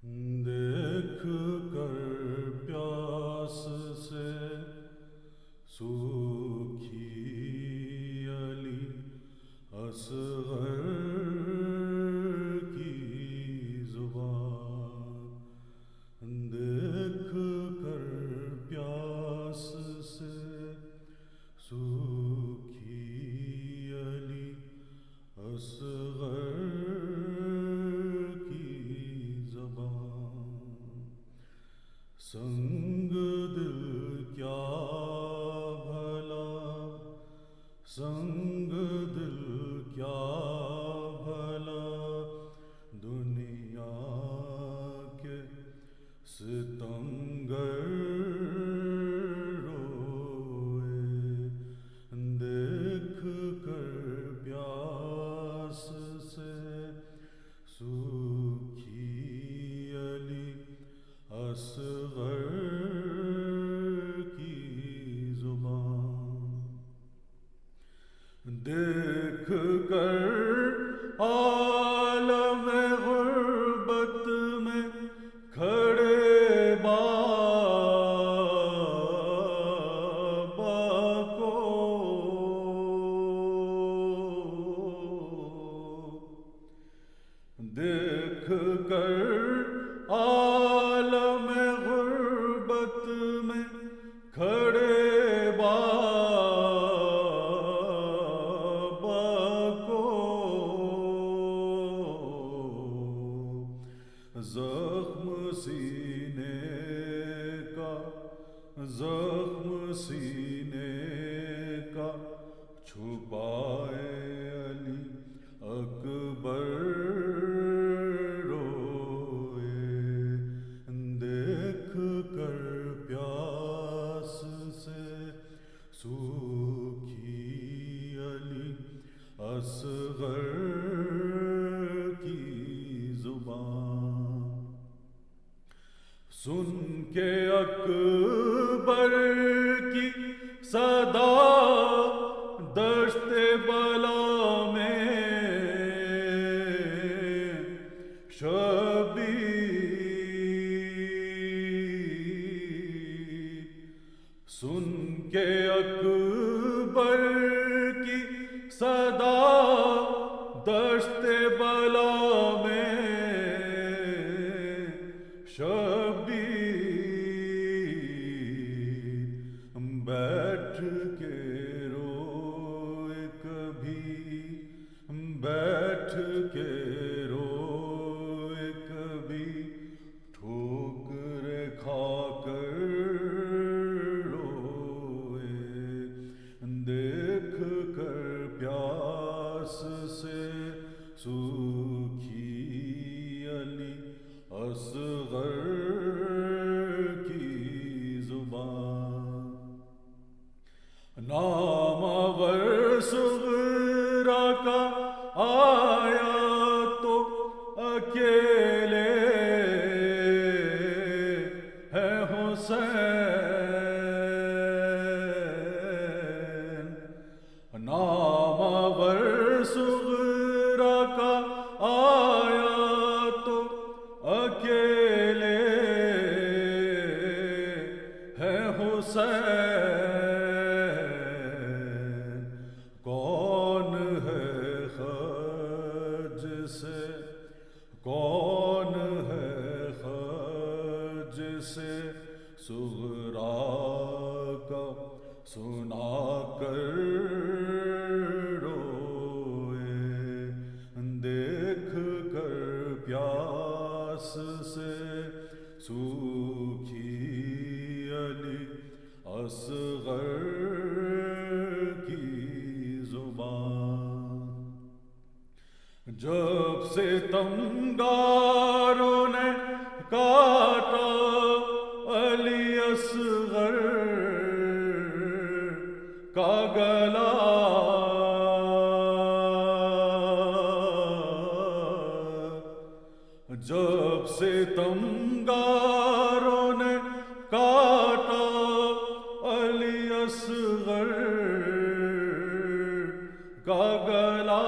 دیکھ کر پیاس سے سوکھی علی اصغر کی زبان، دیکھ کر پیاس سے سوکھی علی اصغر سنگ دل کیا بھلا، سنگ دل کیا بھلا دنیا کے ستمگر روئے، دیکھ کر پیاس سے سوکھی علی اصغر کی زبان، دیکھ کر عالم غربت میں کھڑے بابا کو، دیکھ کر عالم غربت میں کھڑے بابا کو، زخم سینے کا، زخم سینے کا چھپائے علی اکبر سوکھی علی اصغر کی زبان، سن کے اکبر کی صدا دشت بلا میں شبیر، سن کے اکبر کی صدا دشت بلا میں شبیر، بیٹھ کے روئے کبھی، بیٹھ کے روئے کبھی ٹھوکریں کھا کر پیاس سے سوکھی علی اصغر کی زبان، نامور صغرا کا آیا تو اکیلے ہے حسین، نامور صغرا کا آیا تو اکیلے ہے حسین، کون ہے خرج سے، کون ہے خرج سے صغرا کا سنا کر پیاس سے سوکھی علی اصغر کی زبان، جب ستمگاروں نے کاٹا علی اصغر کا گلا، جب ستمگاروں نے کاٹا علی اصغر کا گلا،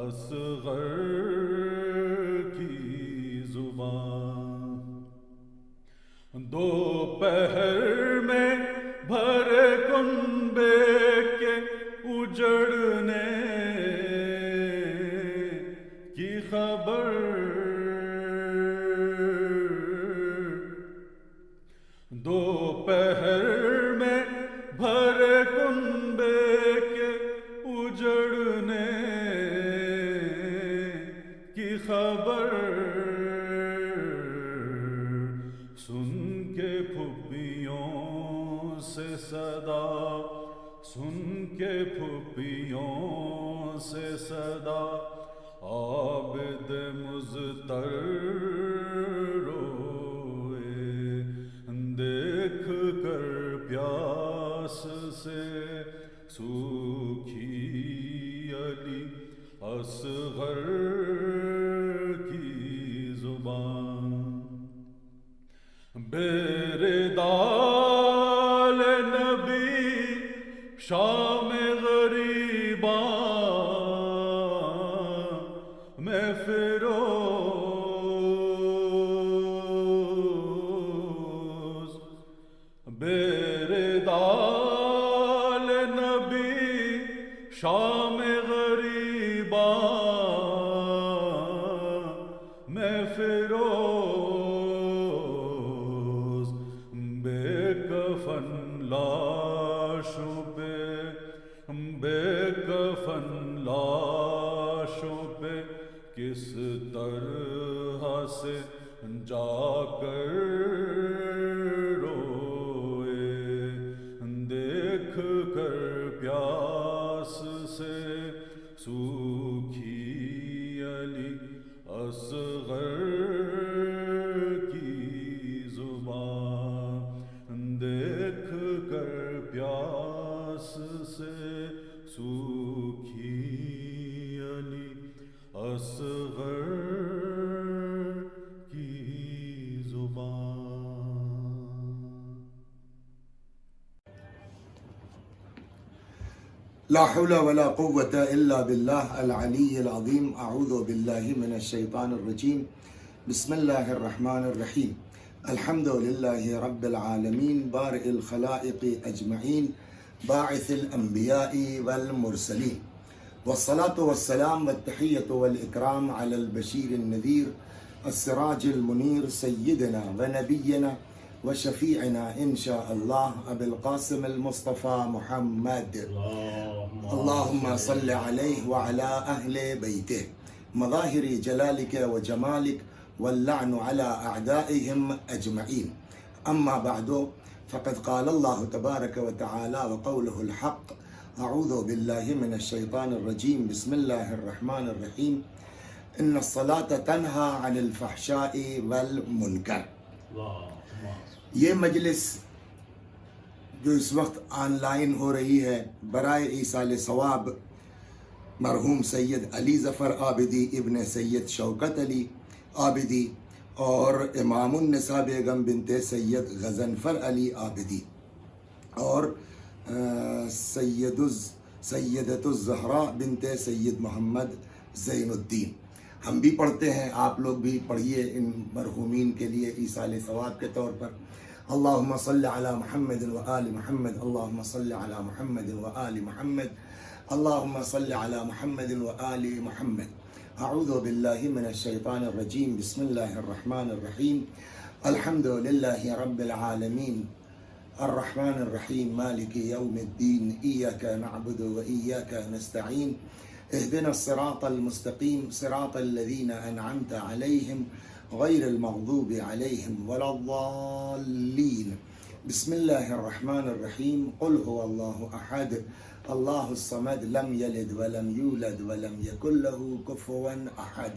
اصغر کی زبان، دوپہر میں بھرے کنبے کے اجڑنے کی خبر، دوپہر میں بھرے کنبے کے اجڑنے کی خبر، سن کے پھپھیوں سے صدا، سن کے پھپھیوں سے صدا، عابد مضطر روئے، دیکھ کر پیاس سے سوکھی علی اصغر کی زبان، بیردال نبی شام غریباں میں فیروز، بیردال نبی شام غریباں میں فیروز، بے کفن لاشوں پہ، بے کفن لاشوں پہ کس طرح سے جا کر روئے، دیکھ کر پیاس سے سوکھی علی اصغر کی زبان، دیکھ کر پیاس سے سوکھی علی اصغر کی زبان۔ لا حول ولا قوة إلا بالله العلي العظيم. أعوذ بالله من الشيطان الرجيم. بسم الله الرحمن الرحيم. الحمد لله رب العالمين بارئ الخلائق أجمعين باعث الأنبياء والمرسلين، والصلاة والسلام والتحية والإكرام على البشير النذير السراج المنير سيدنا ونبينا وشفيعنا إن شاء الله أبي القاسم المصطفى محمد، اللهم صل عليه وعلى أهل بيته، مظاهر جلالك وجمالك واللعن على أعدائهم أجمعين. أما بعد، فقد قال الله تبارك وتعالى وقوله الحق: أعوذ بالله من الشيطان الرجيم. بسم الله الرحمن الرحيم. إن الصلاة تنهى عن الفحشاء والمنكر. یہ مجلس جو اس وقت آن لائن ہو رہی ہے برائے ایصال ثواب مرحوم سید علی ظفر عابدی ابن سید شوکت علی عابدی اور امام النساء بیگم بنت سید غضنفر علی عابدی اور سیدت الزہراء بنت سید محمد زین الدین، ہم بھی پڑھتے ہیں، آپ لوگ بھی پڑھیے ان مرحومین کے لیے ایصال ثواب کے طور پر۔ اللہم صل علی محمد و آل محمد، اللہم صل علی محمد و آل محمد، اللہم صل علی محمد و آل محمد۔ اعوذ باللہ من الشیطان الرجیم، بسم اللہ الرحمن الرحیم، الحمد للہ رب العالمین، الرحمن الرحیم، مالک یوم الدین، ایاک نعبد و ایاک نستعین، اهدنا الصراط المستقيم صراط الذين أنعمت عليهم غير المغضوب عليهم ولا الضالين. بسم الله الرحمن الرحيم. قل هو الله أحد الله الصمد لم يلد ولم يولد ولم يكن له كفوا أحد.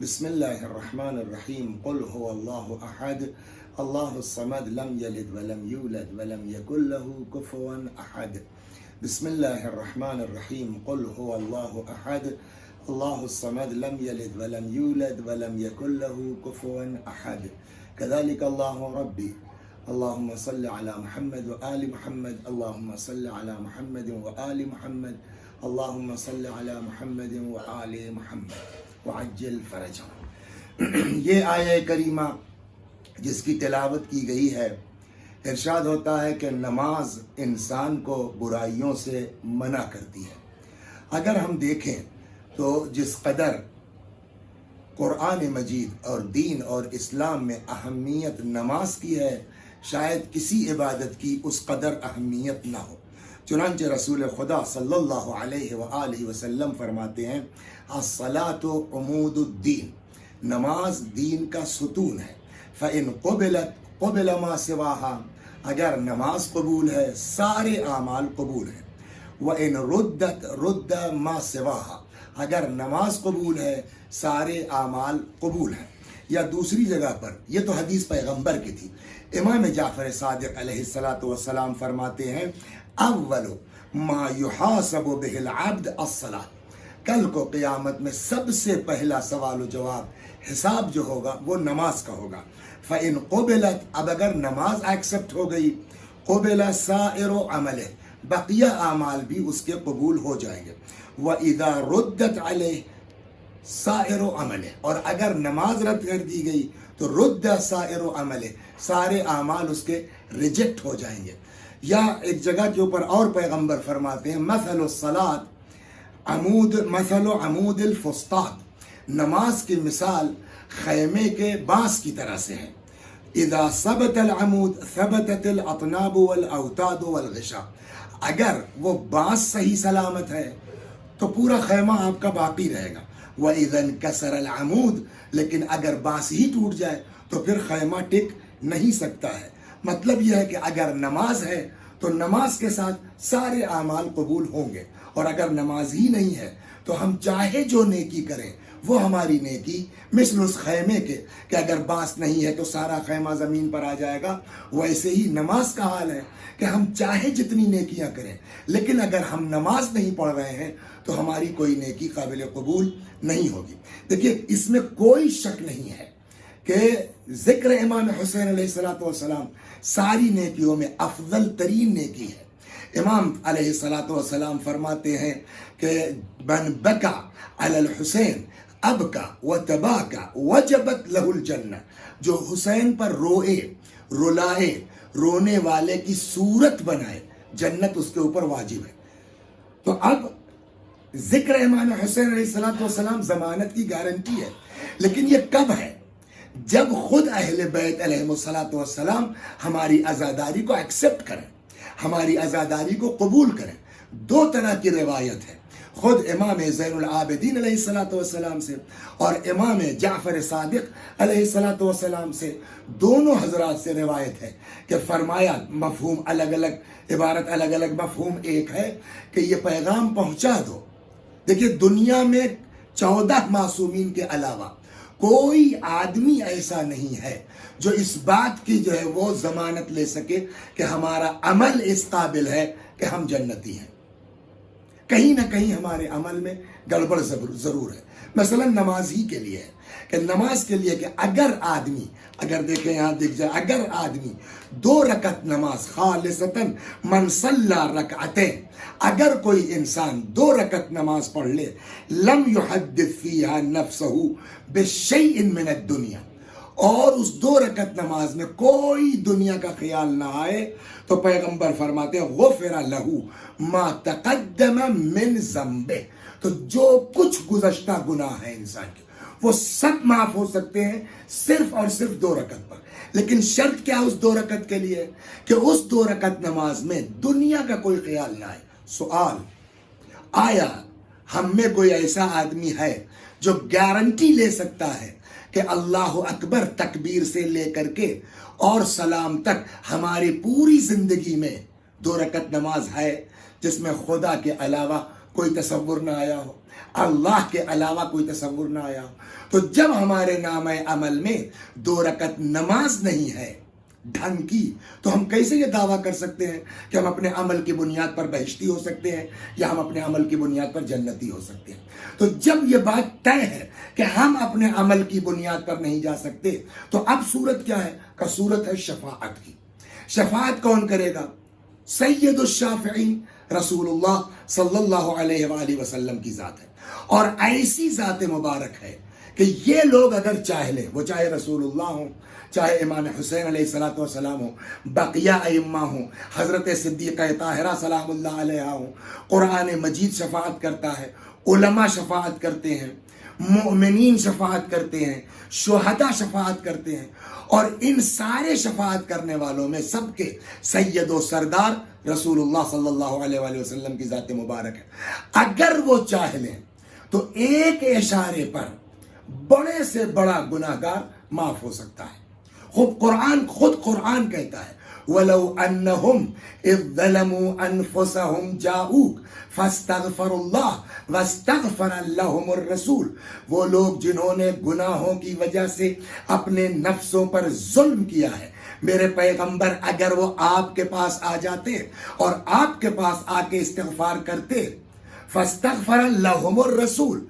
بسم الله الرحمن الرحيم. قل هو الله أحد الله الصمد لم يلد ولم يولد ولم يكن له كفوا أحد. بسم الله الرحمن الرحيم. قل هو الله أحد الله الصمد لم يلد ولم يولد ولم يكن له كفوا أحد. كذلك الله ربي. اللهم صل على محمد وآل محمد، اللهم صل على محمد وآل محمد، اللہم صلی علی محمد وآل محمد وعجل فرجہم۔ یہ آیہ کریمہ جس کی تلاوت کی گئی ہے، ارشاد ہوتا ہے کہ نماز انسان کو برائیوں سے منع کرتی ہے۔ اگر ہم دیکھیں تو جس قدر قرآن مجید اور دین اور اسلام میں اہمیت نماز کی ہے، شاید کسی عبادت کی اس قدر اہمیت نہ ہو۔ چنانچہ رسول خدا صلی اللہ علیہ وآلہ وسلم فرماتے ہیں الصلاۃ عمود الدین، نماز دین کا ستون ہے۔ فإن قبلت قبل ما سواها، اگر نماز قبول ہے سارے اعمال قبول ہیں۔ وإن ردت رد ما سواها، اگر نماز قبول ہے سارے اعمال قبول ہیں۔ یا دوسری جگہ پر، یہ تو حدیث پیغمبر کی تھی، امام جعفر صادق علیہ السلام فرماتے ہیں اول ما یحاسب بہ العبد الصلاۃ، کل کو قیامت میں سب سے پہلا سوال و جواب حساب جو ہوگا وہ نماز کا ہوگا۔ فإن قبلت، اب اگر نماز ایکسپٹ ہو گئی، قبل سائر عملہ، بقیہ اعمال بھی اس کے قبول ہو جائیں گے۔ وإذا ردت علیہ سائر عملہ، اور اگر نماز رد کر دی گئی تو رد سائر عملہ، سارے اعمال اس کے ریجیکٹ ہو جائیں گے۔ یا ایک جگہ کے اوپر اور پیغمبر فرماتے ہیں مثل الصلاۃ مثل عمود الفسطاط، نماز کی مثال خیمے کے بانس کی طرح سے ہے۔ اذا ثبت العمود ثبتت الاطناب والاوتاد والغشاء، اگر وہ بانس صحیح سلامت ہے تو پورا خیمہ آپ کا باقی رہے گا۔ وَإِذَا انْكَسَرَ الْعَمُودُ، لیکن اگر بانس ہی ٹوٹ جائے تو پھر خیمہ ٹک نہیں سکتا ہے۔ مطلب یہ ہے کہ اگر نماز ہے تو نماز کے ساتھ سارے اعمال قبول ہوں گے، اور اگر نماز ہی نہیں ہے تو ہم چاہے جو نیکی کریں وہ ہماری نیکی مثل اس خیمے کے کہ اگر بانس نہیں ہے تو سارا خیمہ زمین پر آ جائے گا، ویسے ہی نماز کا حال ہے کہ ہم چاہے جتنی نیکیاں کریں، لیکن اگر ہم نماز نہیں پڑھ رہے ہیں تو ہماری کوئی نیکی قابل قبول نہیں ہوگی۔ دیکھیے اس میں کوئی شک نہیں ہے کہ ذکر امام حسین علیہ السلام ساری نیکیوں میں افضل ترین نیکی ہے۔ امام علیہ السلام فرماتے ہیں کہ من بکا علی الحسین ابکا وتباکا وجبت لہ الجنہ، جو حسین پر روئے، رلائے، رونے والے کی صورت بنائے، جنت اس کے اوپر واجب ہے۔ تو اب ذکر امام حسین علیہ السلام ضمانت کی گارنٹی ہے، لیکن یہ کب ہے؟ جب خود اہل بیت علیہ السلام ہماری عزاداری کو ایکسپٹ کریں، ہماری عزاداری کو قبول کریں۔ دو طرح کی روایت ہے، خود امام زین العابدین علیہ السلام سے اور امام جعفر صادق علیہ السلام سے، دونوں حضرات سے روایت ہے کہ فرمایا، مفہوم الگ الگ، عبارت الگ الگ، مفہوم ایک ہے کہ یہ پیغام پہنچا دو۔ دیکھیے دنیا میں 14 معصومین کے علاوہ کوئی آدمی ایسا نہیں ہے جو اس بات کی جو ہے وہ ضمانت لے سکے کہ ہمارا عمل اس قابل ہے کہ ہم جنتی ہیں۔ کہیں نہ کہیں ہمارے عمل میں گڑبڑ ضرور ہے۔ مثلا نماز ہی کے لیے ہے کہ نماز کے لیے کہ اگر آدمی، اگر دیکھیں یہاں دیکھ جائے، اگر آدمی 2 رکعت نماز خالصتاً من صلی رکعتین، اگر کوئی انسان 2 رکعت نماز پڑھ لے، لم یحدث فیہا نفسہ بشیء من الدنیا، اور اس 2 رکعت نماز میں کوئی دنیا کا خیال نہ آئے، تو پیغمبر فرماتے ہیں غفر لہ ما تقدم من ذنبہ، تو جو کچھ گزشتہ گناہ ہے انسان کے وہ سب معاف ہو سکتے ہیں صرف اور صرف 2 رکعت پر۔ لیکن شرط کیا اس 2 رکعت کے لیے کہ اس 2 رکعت نماز میں دنیا کا کوئی خیال نہ آئے۔ سوال، آیا ہم میں کوئی ایسا آدمی ہے جو گارنٹی لے سکتا ہے کہ اللہ اکبر تکبیر سے لے کر کے اور سلام تک ہماری پوری زندگی میں 2 رکعت نماز ہے جس میں خدا کے علاوہ کوئی تصور نہ آیا ہو، اللہ کے علاوہ کوئی تصور نہ آیا ہو؟ تو جب ہمارے نامہ عمل میں 2 رکعت نماز نہیں ہے ڈھنگ کی، تو ہم کیسے یہ دعویٰ کر سکتے ہیں کہ ہم اپنے عمل کی بنیاد پر بہشتی ہو سکتے ہیں یا ہم اپنے عمل کی بنیاد پر جنتی ہو سکتے ہیں؟ تو جب یہ بات طے ہے کہ ہم اپنے عمل کی بنیاد پر نہیں جا سکتے، تو اب صورت کیا ہے؟ کہ صورت ہے شفاعت کی۔ شفاعت کون کرے گا؟ سید الشافعین رسولullah صلی اللہ علیہ وآلہ وسلم کی ذات ہے، اور ایسی ذات مبارک ہے کہ یہ لوگ اگر چاہ لیں، وہ چاہے رسول اللہ ہوں، چاہے امام حسین علیہ السلام ہوں، بقیہ ائمہ ہوں، حضرت صدیقہ طاہرہ سلام اللہ علیہ ہوں، قرآن مجید شفاعت کرتا ہے، علماء شفاعت کرتے ہیں، مومنین شفاعت کرتے ہیں، شہداء شفاعت کرتے ہیں، اور ان سارے شفاعت کرنے والوں میں سب کے سید و سردار رسول اللہ صلی اللہ علیہ وآلہ وسلم کی ذات مبارک ہے۔ اگر وہ چاہ لیں تو ایک اشارے پر بڑے سے بڑا گناہگار معاف ہو سکتا ہے۔ خود قرآن کہتا ہے وَلَوْ أَنَّهُمْ إِذْ ظَلَمُوا أَنفُسَهُمْ جَاءُوكَ فَاسْتَغْفَرُوا اللَّهَ وَاسْتَغْفَرَ لَهُمُ الرَّسُولُ، وہ لوگ جنہوں نے گناہوں کی وجہ سے اپنے نفسوں پر ظلم کیا ہے، میرے پیغمبر اگر وہ آپ کے پاس آ جاتے اور آپ کے پاس آ کے استغفار کرتے، فَاسْتَغْفَرَ لَهُمُ الرَّسُولُ،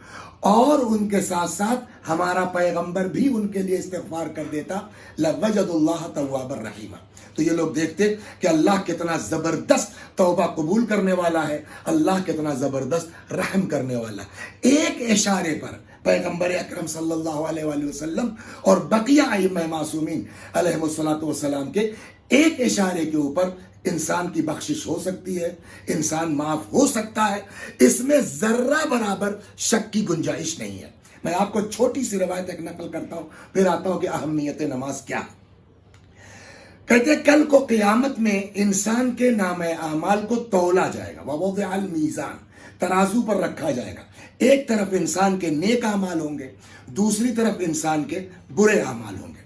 اور ان کے ساتھ ساتھ ہمارا پیغمبر بھی ان کے لیے استغفار کر دیتا، لَوَجَدُ اللَّهَ تَوَّابًا رَحِيمًا۔ تو یہ لوگ دیکھتے کہ اللہ کتنا زبردست توبہ قبول کرنے والا ہے، اللہ کتنا زبردست رحم کرنے والا ہے۔ ایک اشارے پر پیغمبر اکرم صلی اللہ علیہ وآلہ وسلم اور بقیہ ائمہ معصومین علیہم السلام کے ایک اشارے کے اوپر انسان کی بخشش ہو سکتی ہے، انسان معاف ہو سکتا ہے، اس میں ذرہ برابر شک کی گنجائش نہیں ہے۔ میں آپ کو چھوٹی سی روایت ایک نقل کرتا ہوں، پھر آتا ہوں کہ اہمیت نماز کیا ہے۔ کہتے کل کو قیامت میں انسان کے نام اعمال کو تولا جائے گا، ووضع المیزان، ترازو پر رکھا جائے گا۔ ایک طرف انسان کے نیک اعمال ہوں گے، دوسری طرف انسان کے برے اعمال ہوں گے،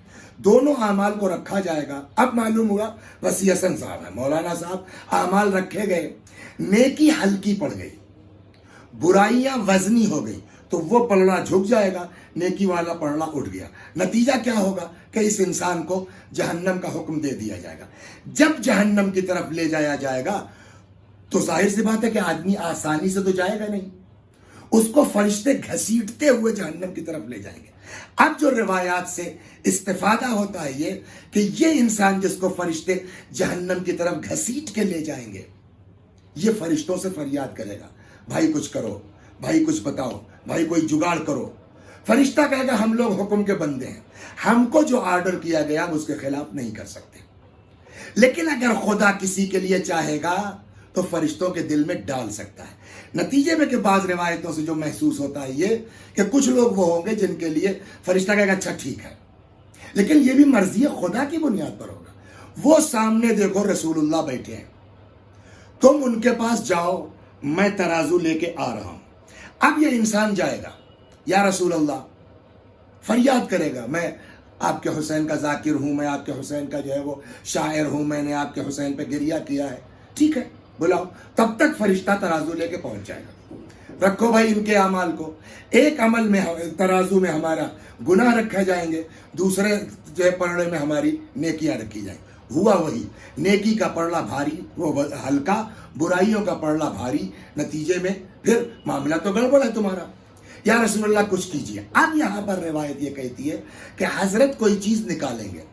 دونوں اعمال کو رکھا جائے گا۔ اب معلوم ہوا وسیع حسن صاحب ہے، مولانا صاحب، اعمال رکھے گئے، نیکی ہلکی پڑ گئی، برائیاں وزنی ہو گئی، تو وہ پلڑا جھک جائے گا، نیکی والا پلڑا اٹھ گیا۔ نتیجہ کیا ہوگا کہ اس انسان کو جہنم کا حکم دے دیا جائے گا۔ جب جہنم کی طرف لے جایا جائے گا تو ظاہر سی بات ہے کہ آدمی آسانی سے تو جائے گا نہیں، اس کو فرشتے گھسیٹتے ہوئے جہنم کی طرف لے جائیں گے۔ اب جو روایات سے استفادہ ہوتا ہے یہ کہ یہ انسان جس کو فرشتے جہنم کی طرف گھسیٹ کے لے جائیں گے، یہ فرشتوں سے فریاد کرے گا، بھائی کچھ کرو، بھائی کچھ بتاؤ، بھائی کوئی جگاڑ کرو۔ فرشتہ کہے گا ہم لوگ حکم کے بندے ہیں، ہم کو جو آرڈر کیا گیا ہم اس کے خلاف نہیں کر سکتے۔ لیکن اگر خدا کسی کے لیے چاہے گا تو فرشتوں کے دل میں ڈال سکتا ہے۔ نتیجے میں کہ بعض روایتوں سے جو محسوس ہوتا ہے یہ کہ کچھ لوگ وہ ہوں گے جن کے لیے فرشتہ کہے گا اچھا ٹھیک ہے، لیکن یہ بھی مرضی خدا کی بنیاد پر ہوگا۔ وہ سامنے دیکھو رسول اللہ بیٹھے ہیں، تم ان کے پاس جاؤ، میں ترازو لے کے آ رہا ہوں۔ اب یہ انسان جائے گا، یا رسول اللہ، فریاد کرے گا میں آپ کے حسین کا ذاکر ہوں، میں آپ کے حسین کا جو ہے وہ شاعر ہوں، میں نے آپ کے حسین پہ گریہ کیا ہے، ٹھیک ہے بلاؤ۔ تب تک فرشتہ ترازو لے کے پہنچ جائے گا، رکھو بھائی ان کے اعمال کو، ایک عمل میں ترازو میں ہمارا گناہ رکھے جائیں گے، دوسرے جو ہے پلڑے میں ہماری نیکیاں رکھی جائیں گی۔ ہوا وہی، نیکی کا پلڑا بھاری وہ ہلکا، برائیوں کا پلڑا بھاری، نتیجے میں پھر معاملہ تو گڑبڑ ہے تمہارا، یا رسول اللہ کچھ کیجیے۔ اب یہاں پر روایت یہ کہتی ہے کہ حضرت کوئی چیز نکالیں گے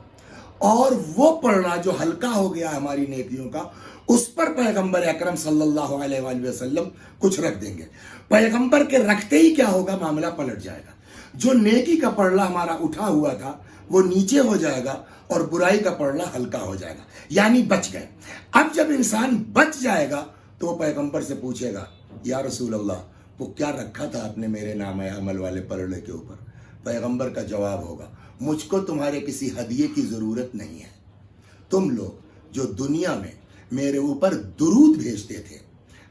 اور وہ پلڑا جو ہلکا ہو گیا ہماری نیکیوں کا، اس پر پیغمبر اکرم صلی اللہ علیہ وآلہ وسلم کچھ رکھ دیں گے۔ پیغمبر کے رکھتے ہی کیا ہوگا، معاملہ پلٹ جائے گا۔ جو نیکی کا پلڑا ہمارا اٹھا ہوا تھا وہ نیچے ہو جائے گا اور برائی کا پلڑا ہلکا ہو جائے گا، یعنی بچ گئے۔ اب جب انسان بچ جائے گا تو وہ پیغمبر سے پوچھے گا یا رسول اللہ وہ کیا رکھا تھا آپ نے میرے نام عمل والے پلڑے کے اوپر؟ پیغمبر کا جواب ہوگا مجھ کو تمہارے کسی ہدیے کی ضرورت نہیں ہے، تم لوگ جو دنیا میں میرے اوپر درود بھیجتے تھے،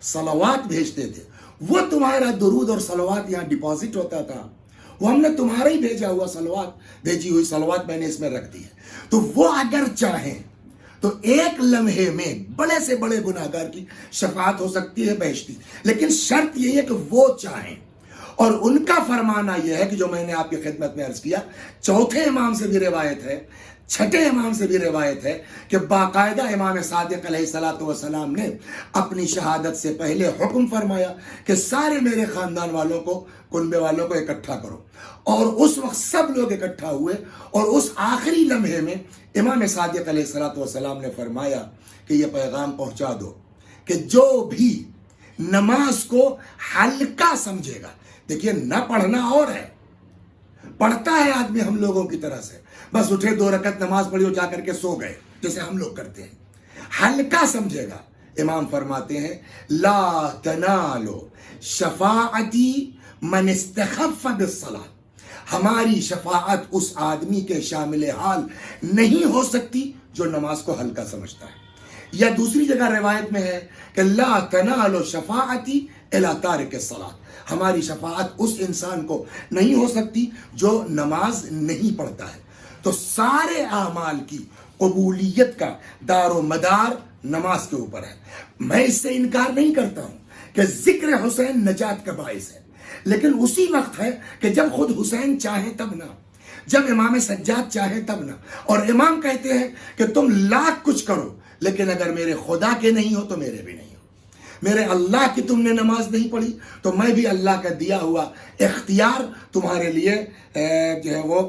صلوات بھیجتے تھے، وہ تمہارا درود اور صلوات یہاں ڈپازٹ ہوتا تھا، وہ ہم نے تمہارا ہی بھیجا ہوا صلوات، بھیجی ہوئی صلوات میں نے اس میں رکھ دی ہے۔ تو وہ اگر چاہیں تو ایک لمحے میں بڑے سے بڑے گناہگار کی شفاعت ہو سکتی ہے بہشتی، لیکن شرط یہ ہے کہ وہ چاہیں۔ اور ان کا فرمانا یہ ہے کہ جو میں نے آپ کی خدمت میں عرض کیا، چوتھے امام سے بھی روایت ہے، چھٹے امام سے بھی روایت ہے کہ باقاعدہ امام صادق علیہ السلام نے اپنی شہادت سے پہلے حکم فرمایا کہ سارے میرے خاندان والوں کو، کنبے والوں کو اکٹھا کرو، اور اس وقت سب لوگ اکٹھا ہوئے، اور اس آخری لمحے میں امام صادق علیہ السلام نے فرمایا کہ کہ یہ پیغام پہنچا دو کہ جو بھی نماز کو ہلکا سمجھے گا، دیکھیے نہ پڑھنا اور ہے، پڑھتا ہے آدمی ہم لوگوں کی طرح سے، بس اٹھے 2 رکعت نماز پڑھی اور جا کر کے سو گئے جیسے ہم لوگ کرتے ہیں، ہلکا سمجھے گا۔ امام فرماتے ہیں لا تنالو شفاعتی من استخف بالصلاۃ، ہماری شفاعت اس آدمی کے شامل حال نہیں ہو سکتی جو نماز کو ہلکا سمجھتا ہے۔ یا دوسری جگہ روایت میں ہے کہ لا تنالو شفاعتی الی تارک الصلاۃ، ہماری شفاعت اس انسان کو نہیں ہو سکتی جو نماز نہیں پڑھتا ہے۔ تو سارے اعمال کی قبولیت کا دار و مدار نماز کے اوپر ہے۔ میں اس سے انکار نہیں کرتا ہوں کہ ذکر حسین نجات کا باعث ہے، لیکن اسی وقت ہے کہ جب خود حسین چاہے تب نہ، جب امام سجاد چاہے تب نہ، اور امام کہتے ہیں کہ تم لاکھ کچھ کرو لیکن اگر میرے خدا کے نہیں ہو تو میرے بھی نہیں ہو، میرے اللہ کی تم نے نماز نہیں پڑھی تو میں بھی اللہ کا دیا ہوا اختیار تمہارے لیے جو ہے وہ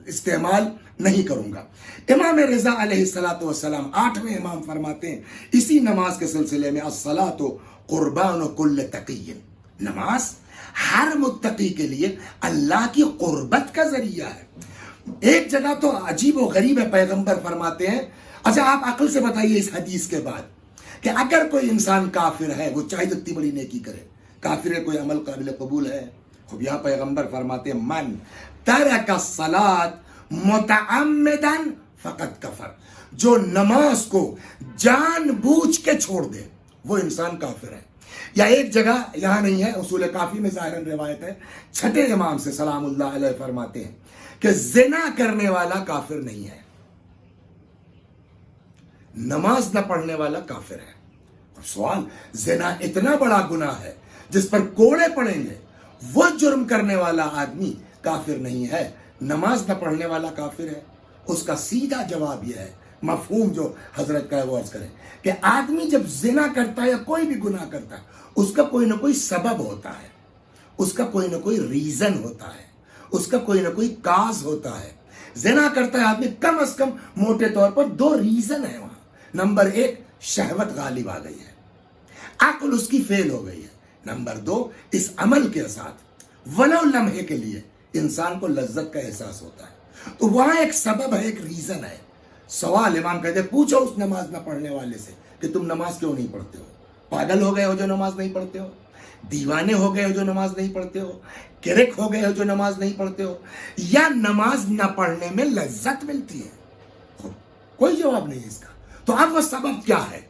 استعمال نہیں کروں گا۔ امام رضا علیہ السلام 8ویں امام فرماتے ہیں اسی نماز کے سلسلے میں الصلاۃ قربان کل تقی، نماز ہر متقی کے لیے اللہ کی قربت کا ذریعہ ہے۔ ایک جگہ تو عجیب و غریب ہے، پیغمبر فرماتے ہیں، اچھا آپ عقل سے بتائیے اس حدیث کے بعد کہ اگر کوئی انسان کافر ہے، وہ چاہے جتنی بڑی نیکی کرے، کافر ہے، کوئی عمل قابل قبول ہے؟ خب یہاں پیغمبر فرماتے ہیں من ترک الصلاۃ متعمدا فقط کفر، جو نماز کو جان بوجھ کے چھوڑ دے وہ انسان کافر ہے۔ یا ایک جگہ یہاں نہیں ہے، اصول کافی میں ظاہراً روایت ہے، 6 امام سے سلام اللہ علیہ فرماتے ہیں کہ زنا کرنے والا کافر نہیں ہے، نماز نہ پڑھنے والا کافر ہے۔ سوال، زنا اتنا بڑا گناہ ہے جس پر کوڑے پڑیں گے، وہ جرم کرنے والا آدمی کافر نہیں ہے، نماز نہ پڑھنے والا کافر ہے؟ اس کا سیدھا جواب یہ ہے، مفہوم جو حضرت کا ہے وہ عرض کریں کہ آدمی جب زنا کرتا ہے یا کوئی بھی گناہ کرتا ہے اس کا کوئی نہ کوئی سبب ہوتا ہے، اس کا کوئی نہ کوئی ریزن ہوتا ہے، اس کا کوئی نہ کوئی کاز ہوتا ہے۔ زنا کرتا ہے آدمی کم از کم موٹے طور پر 2 ریزن ہیں وہاں۔ نمبر 1 شہوت غالب آ گئی ہے، عقل اس کی فیل ہو گئی ہے۔ نمبر 2 اس عمل کے ساتھ ولو لمحے کے لیے انسان کو لذت کا احساس ہوتا ہے، تو وہاں ایک سبب ہے، ایک ریزن ہے۔ سوال امام کہتے ہیں پوچھو اس نماز نہ پڑھنے والے سے کہ تم نماز کیوں نہیں پڑھتے ہو؟ پاگل ہو گئے ہو جو نماز نہیں پڑھتے ہو؟ دیوانے ہو گئے ہو جو نماز نہیں پڑھتے ہو؟ کرک ہو گئے ہو جو نماز نہیں پڑھتے ہو؟ یا نماز نہ پڑھنے میں لذت ملتی ہے؟ کوئی جواب نہیں اس کا۔ تو اب وہ سبب کیا ہے؟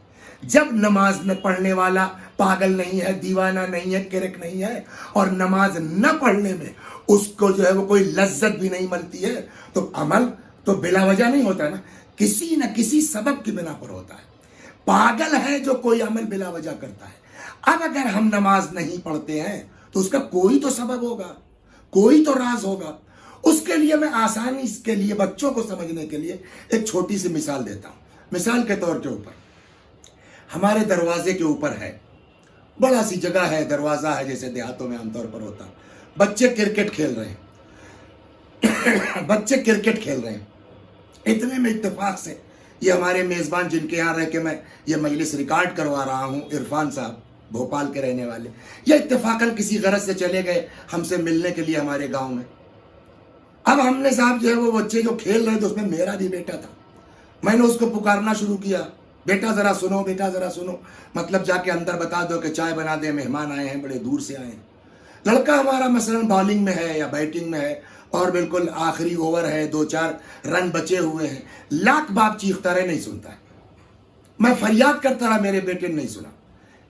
جب نماز نہ پڑھنے والا پاگل نہیں ہے، دیوانہ نہیں ہے، کرک نہیں ہے، اور نماز نہ پڑھنے میں اس کو جو ہے وہ کوئی لذت بھی نہیں ملتی ہے، تو عمل تو بلا وجہ نہیں ہوتا نا، کسی نہ کسی سبب کی بنا پر ہوتا ہے۔ پاگل ہے جو کوئی عمل بلا وجہ کرتا ہے۔ اب اگر ہم نماز نہیں پڑھتے ہیں تو اس کا کوئی تو سبب ہوگا، کوئی تو راز ہوگا۔ اس کے لیے میں آسانی کے لیے بچوں کو سمجھنے کے لیے ایک چھوٹی سی مثال دیتا ہوں۔ مثال کے طور کے اوپر ہمارے دروازے کے اوپر ہے، بڑا سی جگہ ہے، دروازہ ہے جیسے دیہاتوں میں عام طور پر ہوتا، بچے کرکٹ کھیل رہے ہیں بچے کرکٹ کھیل رہے ہیں، اتنے میں اتفاق سے یہ ہمارے میزبان جن کے یہاں رہ کے میں یہ مجلس ریکارڈ کروا رہا ہوں، عرفان صاحب بھوپال کے رہنے والے، یہ اتفاقاً کسی غرض سے چلے گئے ہم سے ملنے کے لیے ہمارے گاؤں میں۔ اب ہم نے صاحب جو ہے وہ بچے جو کھیل رہے تھے اس میں میرا بھی بیٹا تھا، میں نے اس کو پکارنا شروع کیا، بیٹا ذرا سنو، بیٹا ذرا سنو، مطلب جا کے اندر بتا دو کہ چائے بنا دیں، مہمان آئے ہیں، بڑے دور سے آئے ہیں۔ لڑکا ہمارا مثلا بالنگ میں ہے یا بیٹنگ میں ہے اور بالکل آخری اوور ہے، 2-4 رن بچے ہوئے ہیں، لاکھ باپ چیختا رہے، نہیں سنتا ہے۔ میں فریاد کرتا رہا، میرے بیٹے نے نہیں سنا۔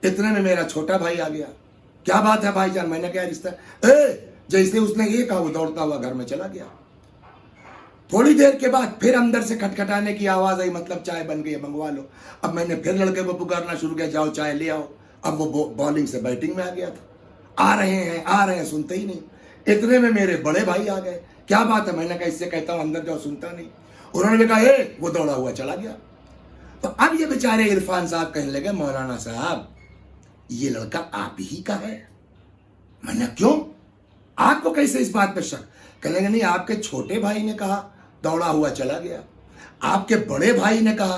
اتنے میں میرا چھوٹا بھائی آ گیا، کیا بات ہے بھائی جان؟ میں نے کیا رشتہ ہے؟ جیسے اس نے یہ کہا وہ دوڑتا ہوا گھر میں چلا گیا۔ تھوڑی دیر کے بعد پھر اندر سے کھٹکھٹانے کی آواز آئی، مطلب چائے بن گئی، منگوا لو۔ اب میں نے پھر لڑکے کو پکارنا شروع کیا، جاؤ چائے لے آؤ۔ اب وہ بالنگ سے بیٹنگ میں آ گیا تھا، آ رہے ہیں سنتے ہی نہیں۔ اتنے میں میرے بڑے بھائی آ گئے، کیا بات ہے؟ میں نے کہا اس سے کہتا ہوں اندر جاؤ، سنتا نہیں۔ انہوں نے کہا وہ دوڑا ہوا چلا گیا۔ تو اب یہ بیچارے عرفان صاحب کہنے لگے، مولانا صاحب یہ لڑکا آپ ہی کا ہے۔ میں نے کیوں؟ آپ کو کیسے اس بات پہ شک؟ کہنے لگے نہیں، آپ کے چھوٹے بھائی نے کہا دوڑا ہوا چلا گیا، آپ کے بڑے بھائی نے کہا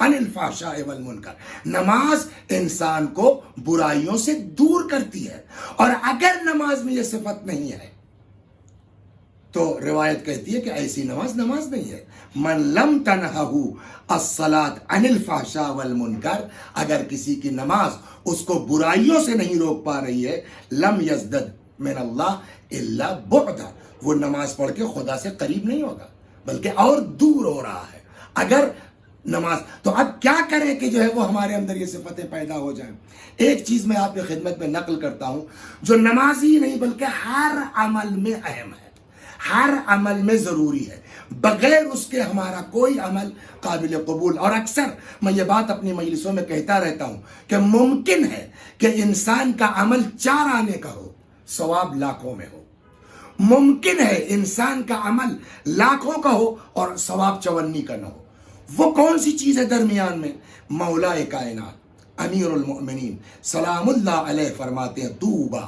عن الفحشاء والمنکر، نماز انسان کو برائیوں سے دور کرتی ہے، اور اگر نماز میں یہ صفت نہیں ہے تو روایت کہتی ہے کہ ایسی نماز نہیں ہے۔ من لم تنہہ الصلاۃ عن الفحشاء والمنکر، اگر کسی کی نماز اس کو برائیوں سے نہیں روک پا رہی ہے، لم یزدد من اللہ الا بعدا، وہ نماز پڑھ کے خدا سے قریب نہیں ہوگا بلکہ اور دور ہو رہا ہے۔ اگر نماز تو اب کیا کریں کہ جو ہے وہ ہمارے اندر یہ صفتیں پیدا ہو جائیں؟ ایک چیز میں آپ کی خدمت میں نقل کرتا ہوں جو نماز ہی نہیں بلکہ ہر عمل میں اہم ہے، ہر عمل میں ضروری ہے، بغیر اس کے ہمارا کوئی عمل قابل قبول۔ اور اکثر میں یہ بات اپنی مجلسوں میں کہتا رہتا ہوں کہ ممکن ہے کہ انسان کا عمل 4 آنے کا ہو، ثواب لاکھوں میں ہو، ممکن ہے انسان کا عمل لاکھوں کا ہو اور ثواب 54 کا نہ ہو۔ وہ کون سی چیز ہے درمیان میں؟ مولا کائنات امیر المؤمنین سلام اللہ علیہ فرماتے ہیں طوبی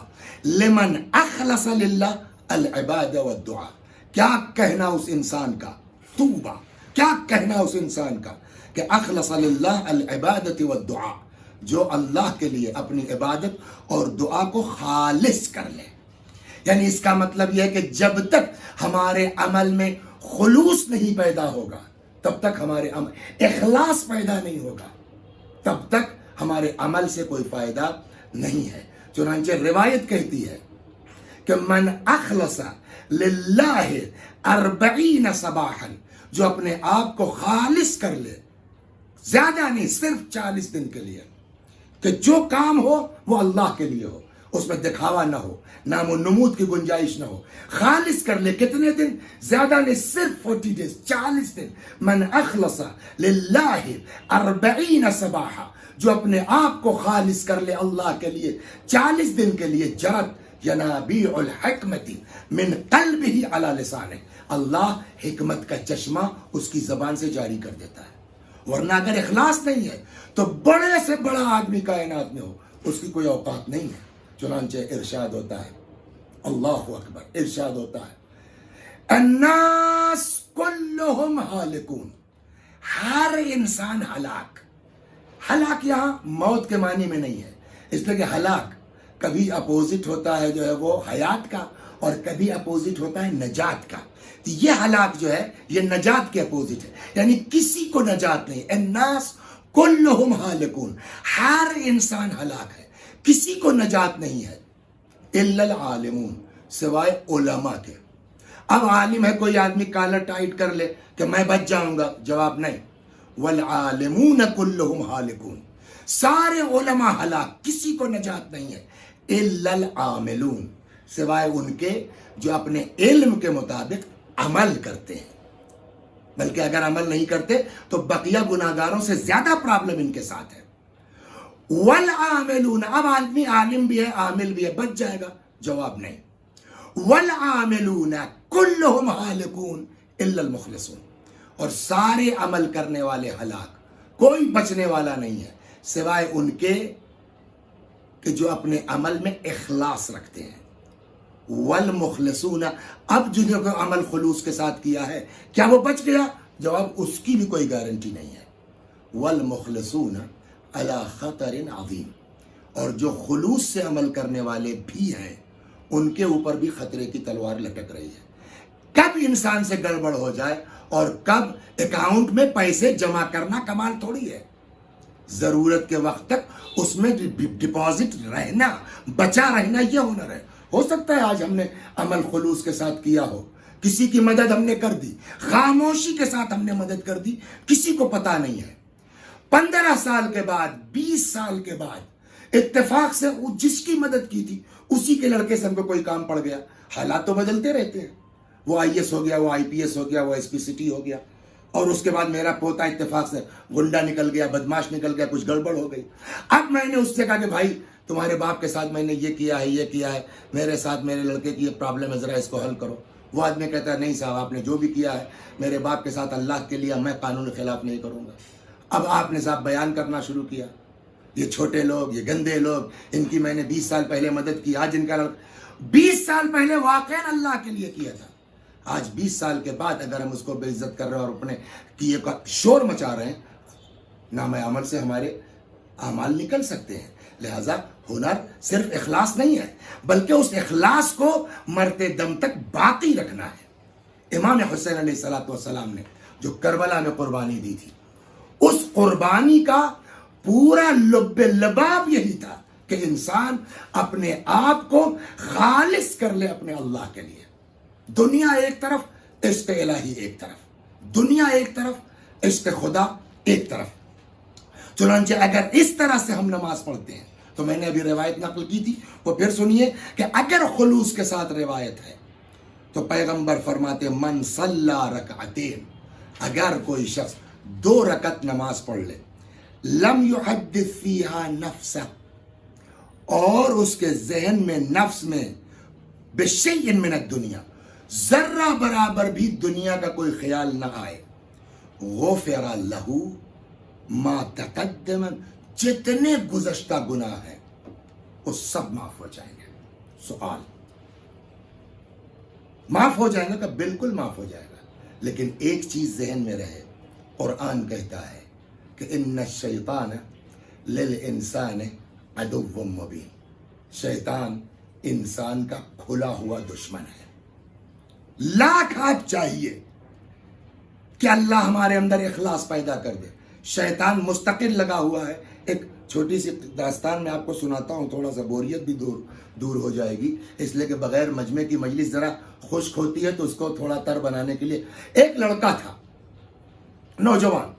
لمن اخلص للہ العباد والدعاء۔ کیا کہنا اس انسان کا، طوبی، کیا کہنا اس انسان کا کہ اخلص للہ العبادت والدعاء، جو اللہ کے لیے اپنی عبادت اور دعا کو خالص کر لے۔ یعنی اس کا مطلب یہ ہے کہ جب تک ہمارے عمل میں خلوص نہیں پیدا ہوگا، تب تک ہمارے عمل اخلاص پیدا نہیں ہوگا، تب تک ہمارے عمل سے کوئی فائدہ نہیں ہے۔ چنانچہ روایت کہتی ہے کہ من اخلص للہ 40 صباحا، جو اپنے آپ کو خالص کر لے، زیادہ نہیں، صرف 40 دن کے لیے، کہ جو کام ہو وہ اللہ کے لیے ہو، اس میں دکھاوا نہ ہو، نام و نمود کی گنجائش نہ ہو، خالص کر لے۔ کتنے دن؟ زیادہ نہیں، صرف 40 ڈیز، 40 دن۔ من اخلص للہ 40 صباحا، جو اپنے آپ کو خالص کر لے اللہ کے لیے 40 دن کے لیے، جرت ینابیع الحکمت من قلبہ علی لسانہ، اللہ حکمت کا چشمہ اس کی زبان سے جاری کر دیتا ہے۔ ورنہ اگر اخلاص نہیں ہے تو بڑے سے بڑا آدمی کائنات میں ہو، اس کی کوئی اوقات نہیں ہے۔ چنانچہ ارشاد ہوتا ہے، اللہ اکبر، ارشاد ہوتا ہے الناس کلہم ہالکون، ہر انسان ہلاک۔ ہلاک یہاں موت کے معنی میں نہیں ہے، اس لیے کہ ہلاک کبھی اپوزٹ ہوتا ہے جو ہے وہ حیات کا، اور کبھی اپوزٹ ہوتا ہے نجات کا۔ تو یہ ہلاک جو ہے یہ نجات کے اپوزٹ ہے، یعنی کسی کو نجات نہیں۔ الناس کلہم ہالکون، ہر انسان ہلاک ہے، کسی کو نجات نہیں ہے، الا العالمون، سوائے علماء کے۔ اب عالم ہے کوئی آدمی کالر ٹائٹ کر لے کہ میں بچ جاؤں گا، جواب نہیں۔ والعالمون کلہم ہالکون، سارے علماء ہلاک، کسی کو نجات نہیں ہے، الا العاملون، سوائے ان کے جو اپنے علم کے مطابق عمل کرتے ہیں، بلکہ اگر عمل نہیں کرتے تو بقیہ گناہگاروں سے زیادہ پرابلم ان کے ساتھ ہے۔ والعاملون، اب آدمی عالم بھی ہے عامل بھی ہے، بچ جائے گا، جواب نہیں۔ والعاملون کلہم ہالکون الا المخلصون، اور سارے عمل کرنے والے ہلاک، کوئی بچنے والا نہیں ہے سوائے ان کے کہ جو اپنے عمل میں اخلاص رکھتے ہیں۔ والمخلصون، اب جنہوں کو عمل خلوص کے ساتھ کیا ہے، کیا وہ بچ گیا؟ جواب اس کی بھی کوئی گارنٹی نہیں ہے۔ والمخلصون علی خطر عظیم، اور جو خلوص سے عمل کرنے والے بھی ہیں ان کے اوپر بھی خطرے کی تلوار لٹک رہی ہے۔ کب انسان سے گڑبڑ ہو جائے اور کب اکاؤنٹ میں پیسے جمع کرنا کمال تھوڑی ہے، ضرورت کے وقت تک اس میں ڈپازٹ رہنا، بچا رہنا، یہ ہنر ہے۔ ہو سکتا ہے آج ہم نے عمل خلوص کے ساتھ کیا ہو، کسی کی مدد ہم نے کر دی، خاموشی کے ساتھ ہم نے مدد کر دی، کسی کو پتا نہیں ہے۔ 15 سال کے بعد، 20 سال کے بعد اتفاق سے جس کی مدد کی تھی اسی کے لڑکے سے ہم کو کوئی کام پڑ گیا۔ حالات تو بدلتے رہتے ہیں، وہ IAS ہو گیا، وہ IPS ہو گیا، وہ SP City ہو گیا، اور اس کے بعد میرا پوتا اتفاق سے گنڈا نکل گیا، بدماش نکل گیا، کچھ گڑبڑ ہو گئی۔ اب میں نے اس سے کہا کہ بھائی تمہارے باپ کے ساتھ میں نے یہ کیا ہے، یہ کیا ہے، میرے ساتھ میرے لڑکے کی یہ پرابلم ہے، ذرا اس کو حل کرو۔ وہ آدمی کہتا ہے نہیں صاحب، آپ نے جو بھی کیا ہے میرے باپ کے ساتھ اللہ کے لیے میں قانون کے خلاف نہیں کروں گا۔ اب آپ نے صاحب بیان کرنا شروع کیا، یہ چھوٹے لوگ، یہ گندے لوگ، ان کی میں نے 20 سال پہلے مدد کی، آج ان کا 20 سال پہلے واقعاً اللہ کے لیے کیا تھا، آج 20 سال کے بعد اگر ہم اس کو بے عزت کر رہے ہیں اور اپنے کیے کا شور مچا رہے ہیں، نام عمل سے ہمارے اعمال نکل سکتے ہیں. لہذا ہنر صرف اخلاص نہیں ہے بلکہ اس اخلاص کو مرتے دم تک باقی رکھنا ہے. امام حسین علیہ السلام نے جو کربلا میں قربانی دی تھی، اس قربانی کا پورا لب لباب یہی تھا کہ انسان اپنے آپ کو خالص کر لے اپنے اللہ کے لیے. دنیا ایک طرف، عشق الہی ایک طرف، دنیا ایک طرف، عشق خدا ایک طرف. چنانچہ اگر اس طرح سے ہم نماز پڑھتے ہیں تو میں نے ابھی روایت نقل کی تھی، وہ پھر سنیے کہ اگر خلوص کے ساتھ روایت ہے تو پیغمبر فرماتے من صلی رکعتین، اگر کوئی شخص 2 رکعت نماز پڑھ لے، لم یحدث فیہا نفسہ، اور اس کے ذہن میں نفس میں بشیء من الدنیا، ذرہ برابر بھی دنیا کا کوئی خیال نہ آئے، غفر لہ ما تقدم، جتنے گزشتہ گناہ ہیں وہ سب معاف ہو جائیں گے. سوال، معاف ہو جائے گا کہ بالکل معاف ہو جائے گا، لیکن ایک چیز ذہن میں رہے، قرآن کہتا ہے کہ ان الشیطان للانسان عدو مبین، شیطان انسان کا کھلا ہوا دشمن ہے. لاکھ آپ چاہیے کہ اللہ ہمارے اندر اخلاص پیدا کر دے، شیطان مستقل لگا ہوا ہے. ایک چھوٹی سی داستان میں آپ کو سناتا ہوں، تھوڑا سا بوریت بھی دور ہو جائے گی، اس لیے کہ بغیر مجمع کی مجلس ذرا خشک ہوتی ہے تو اس کو تھوڑا تر بنانے کے لیے. ایک لڑکا تھا نوجوان،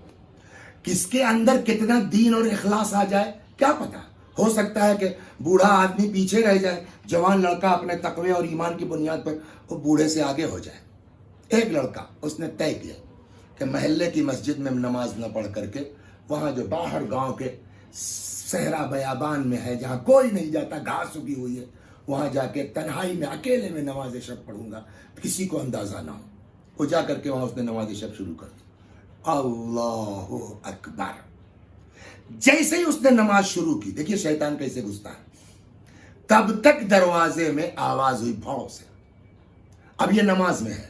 کس کے اندر کتنا دین اور اخلاص آ جائے کیا پتا، ہو سکتا ہے کہ بوڑھا آدمی پیچھے رہ جائے، جوان لڑکا اپنے تقوی اور ایمان کی بنیاد پر وہ بوڑھے سے آگے ہو جائے. ایک لڑکا اس نے طے کیا کہ محلے کی مسجد میں نماز نہ پڑھ کر کے وہاں جو باہر گاؤں کے صحرا بیابان میں ہے جہاں کوئی نہیں جاتا، گھاس اگی ہوئی ہے، وہاں جا کے تنہائی میں اکیلے میں نماز شب پڑھوں گا، کسی کو اندازہ نہ ہو. وہ جا کر کے وہاں اس نے نماز شب شروع کر دی. اللہ اکبر. جیسے ہی اس نے نماز شروع کی، دیکھیے شیطان کیسے گھستا ہے، تب تک دروازے میں آواز ہوئی بھاؤ سے. اب یہ نماز میں ہے،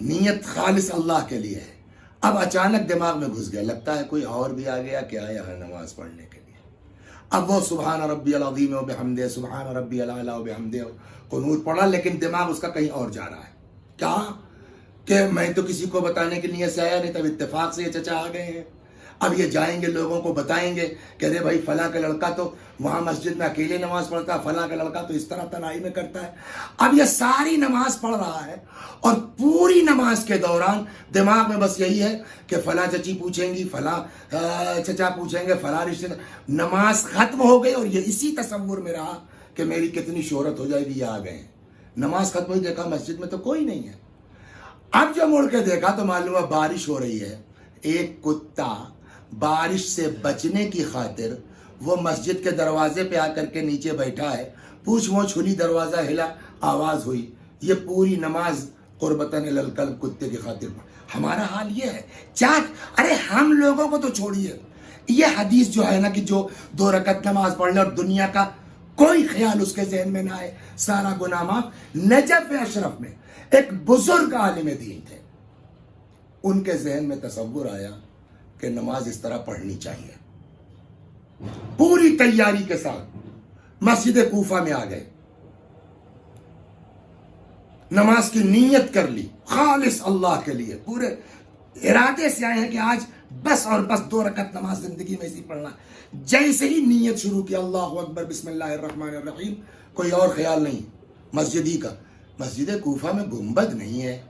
نیت خالص اللہ کے لیے ہے. اب اچانک دماغ میں گھس گیا، لگتا ہے کوئی اور بھی آ گیا کیا یہاں نماز پڑھنے کے لیے. اب وہ سبحان ربی العظیم و بحمدہ، سبحان ربی الاعلی و بحمدہ قنوت پڑھا، لیکن دماغ اس کا کہیں اور جا رہا ہے. کیا کہ میں تو کسی کو بتانے کی نیت سے آیا نہیں، تب اتفاق سے یہ چچا آ گئے ہیں. اب یہ جائیں گے لوگوں کو بتائیں گے کہ ارے بھائی فلاں کا لڑکا تو وہاں مسجد میں اکیلے نماز پڑھتا ہے، فلاں کا لڑکا تو اس طرح تنہائی میں کرتا ہے. اب یہ ساری نماز پڑھ رہا ہے اور پوری نماز کے دوران دماغ میں بس یہی ہے کہ فلاں چچی پوچھیں گی، فلاں چچا پوچھیں گے، فلاں رشتے دار. نماز ختم ہو گئی اور یہ اسی تصور میں رہا کہ میری کتنی شہرت ہو جائے گی، یہ آ گئے ہیں. نماز ختم ہوئی، دیکھا مسجد میں تو کوئی نہیں ہے. اب جب مڑ کے دیکھا تو معلوم ہے بارش ہو رہی ہے. ایک کتا بارش سے بچنے کی خاطر وہ مسجد کے دروازے پہ آ کر کے نیچے بیٹھا ہے، پوچھ وہ چھلی، دروازہ ہلا، آواز ہوئی. یہ پوری نماز قربتاً القلب کتے کی خاطر. ہمارا حال یہ ہے. ارے ہم لوگوں کو تو چھوڑیے، یہ حدیث جو ہے نا کہ جو 2 رکعت نماز پڑھ لے اور دنیا کا کوئی خیال اس کے ذہن میں نہ آئے، سارا گناہ معاف. نجف اشرف میں ایک بزرگ عالم دین تھے، ان کے ذہن میں تصور آیا کہ نماز اس طرح پڑھنی چاہیے. پوری تیاری کے ساتھ مسجد کوفہ میں آ گئے، نماز کی نیت کر لی خالص اللہ کے لیے، پورے ارادے سے آئے ہیں کہ آج بس اور بس 2 رکعت نماز زندگی میں ایسی پڑھنا. جیسے ہی نیت شروع کی، اللہ اکبر بسم اللہ الرحمن الرحیم، کوئی اور خیال نہیں مسجد ہی کا. مسجد کوفہ میں گنبد نہیں ہے،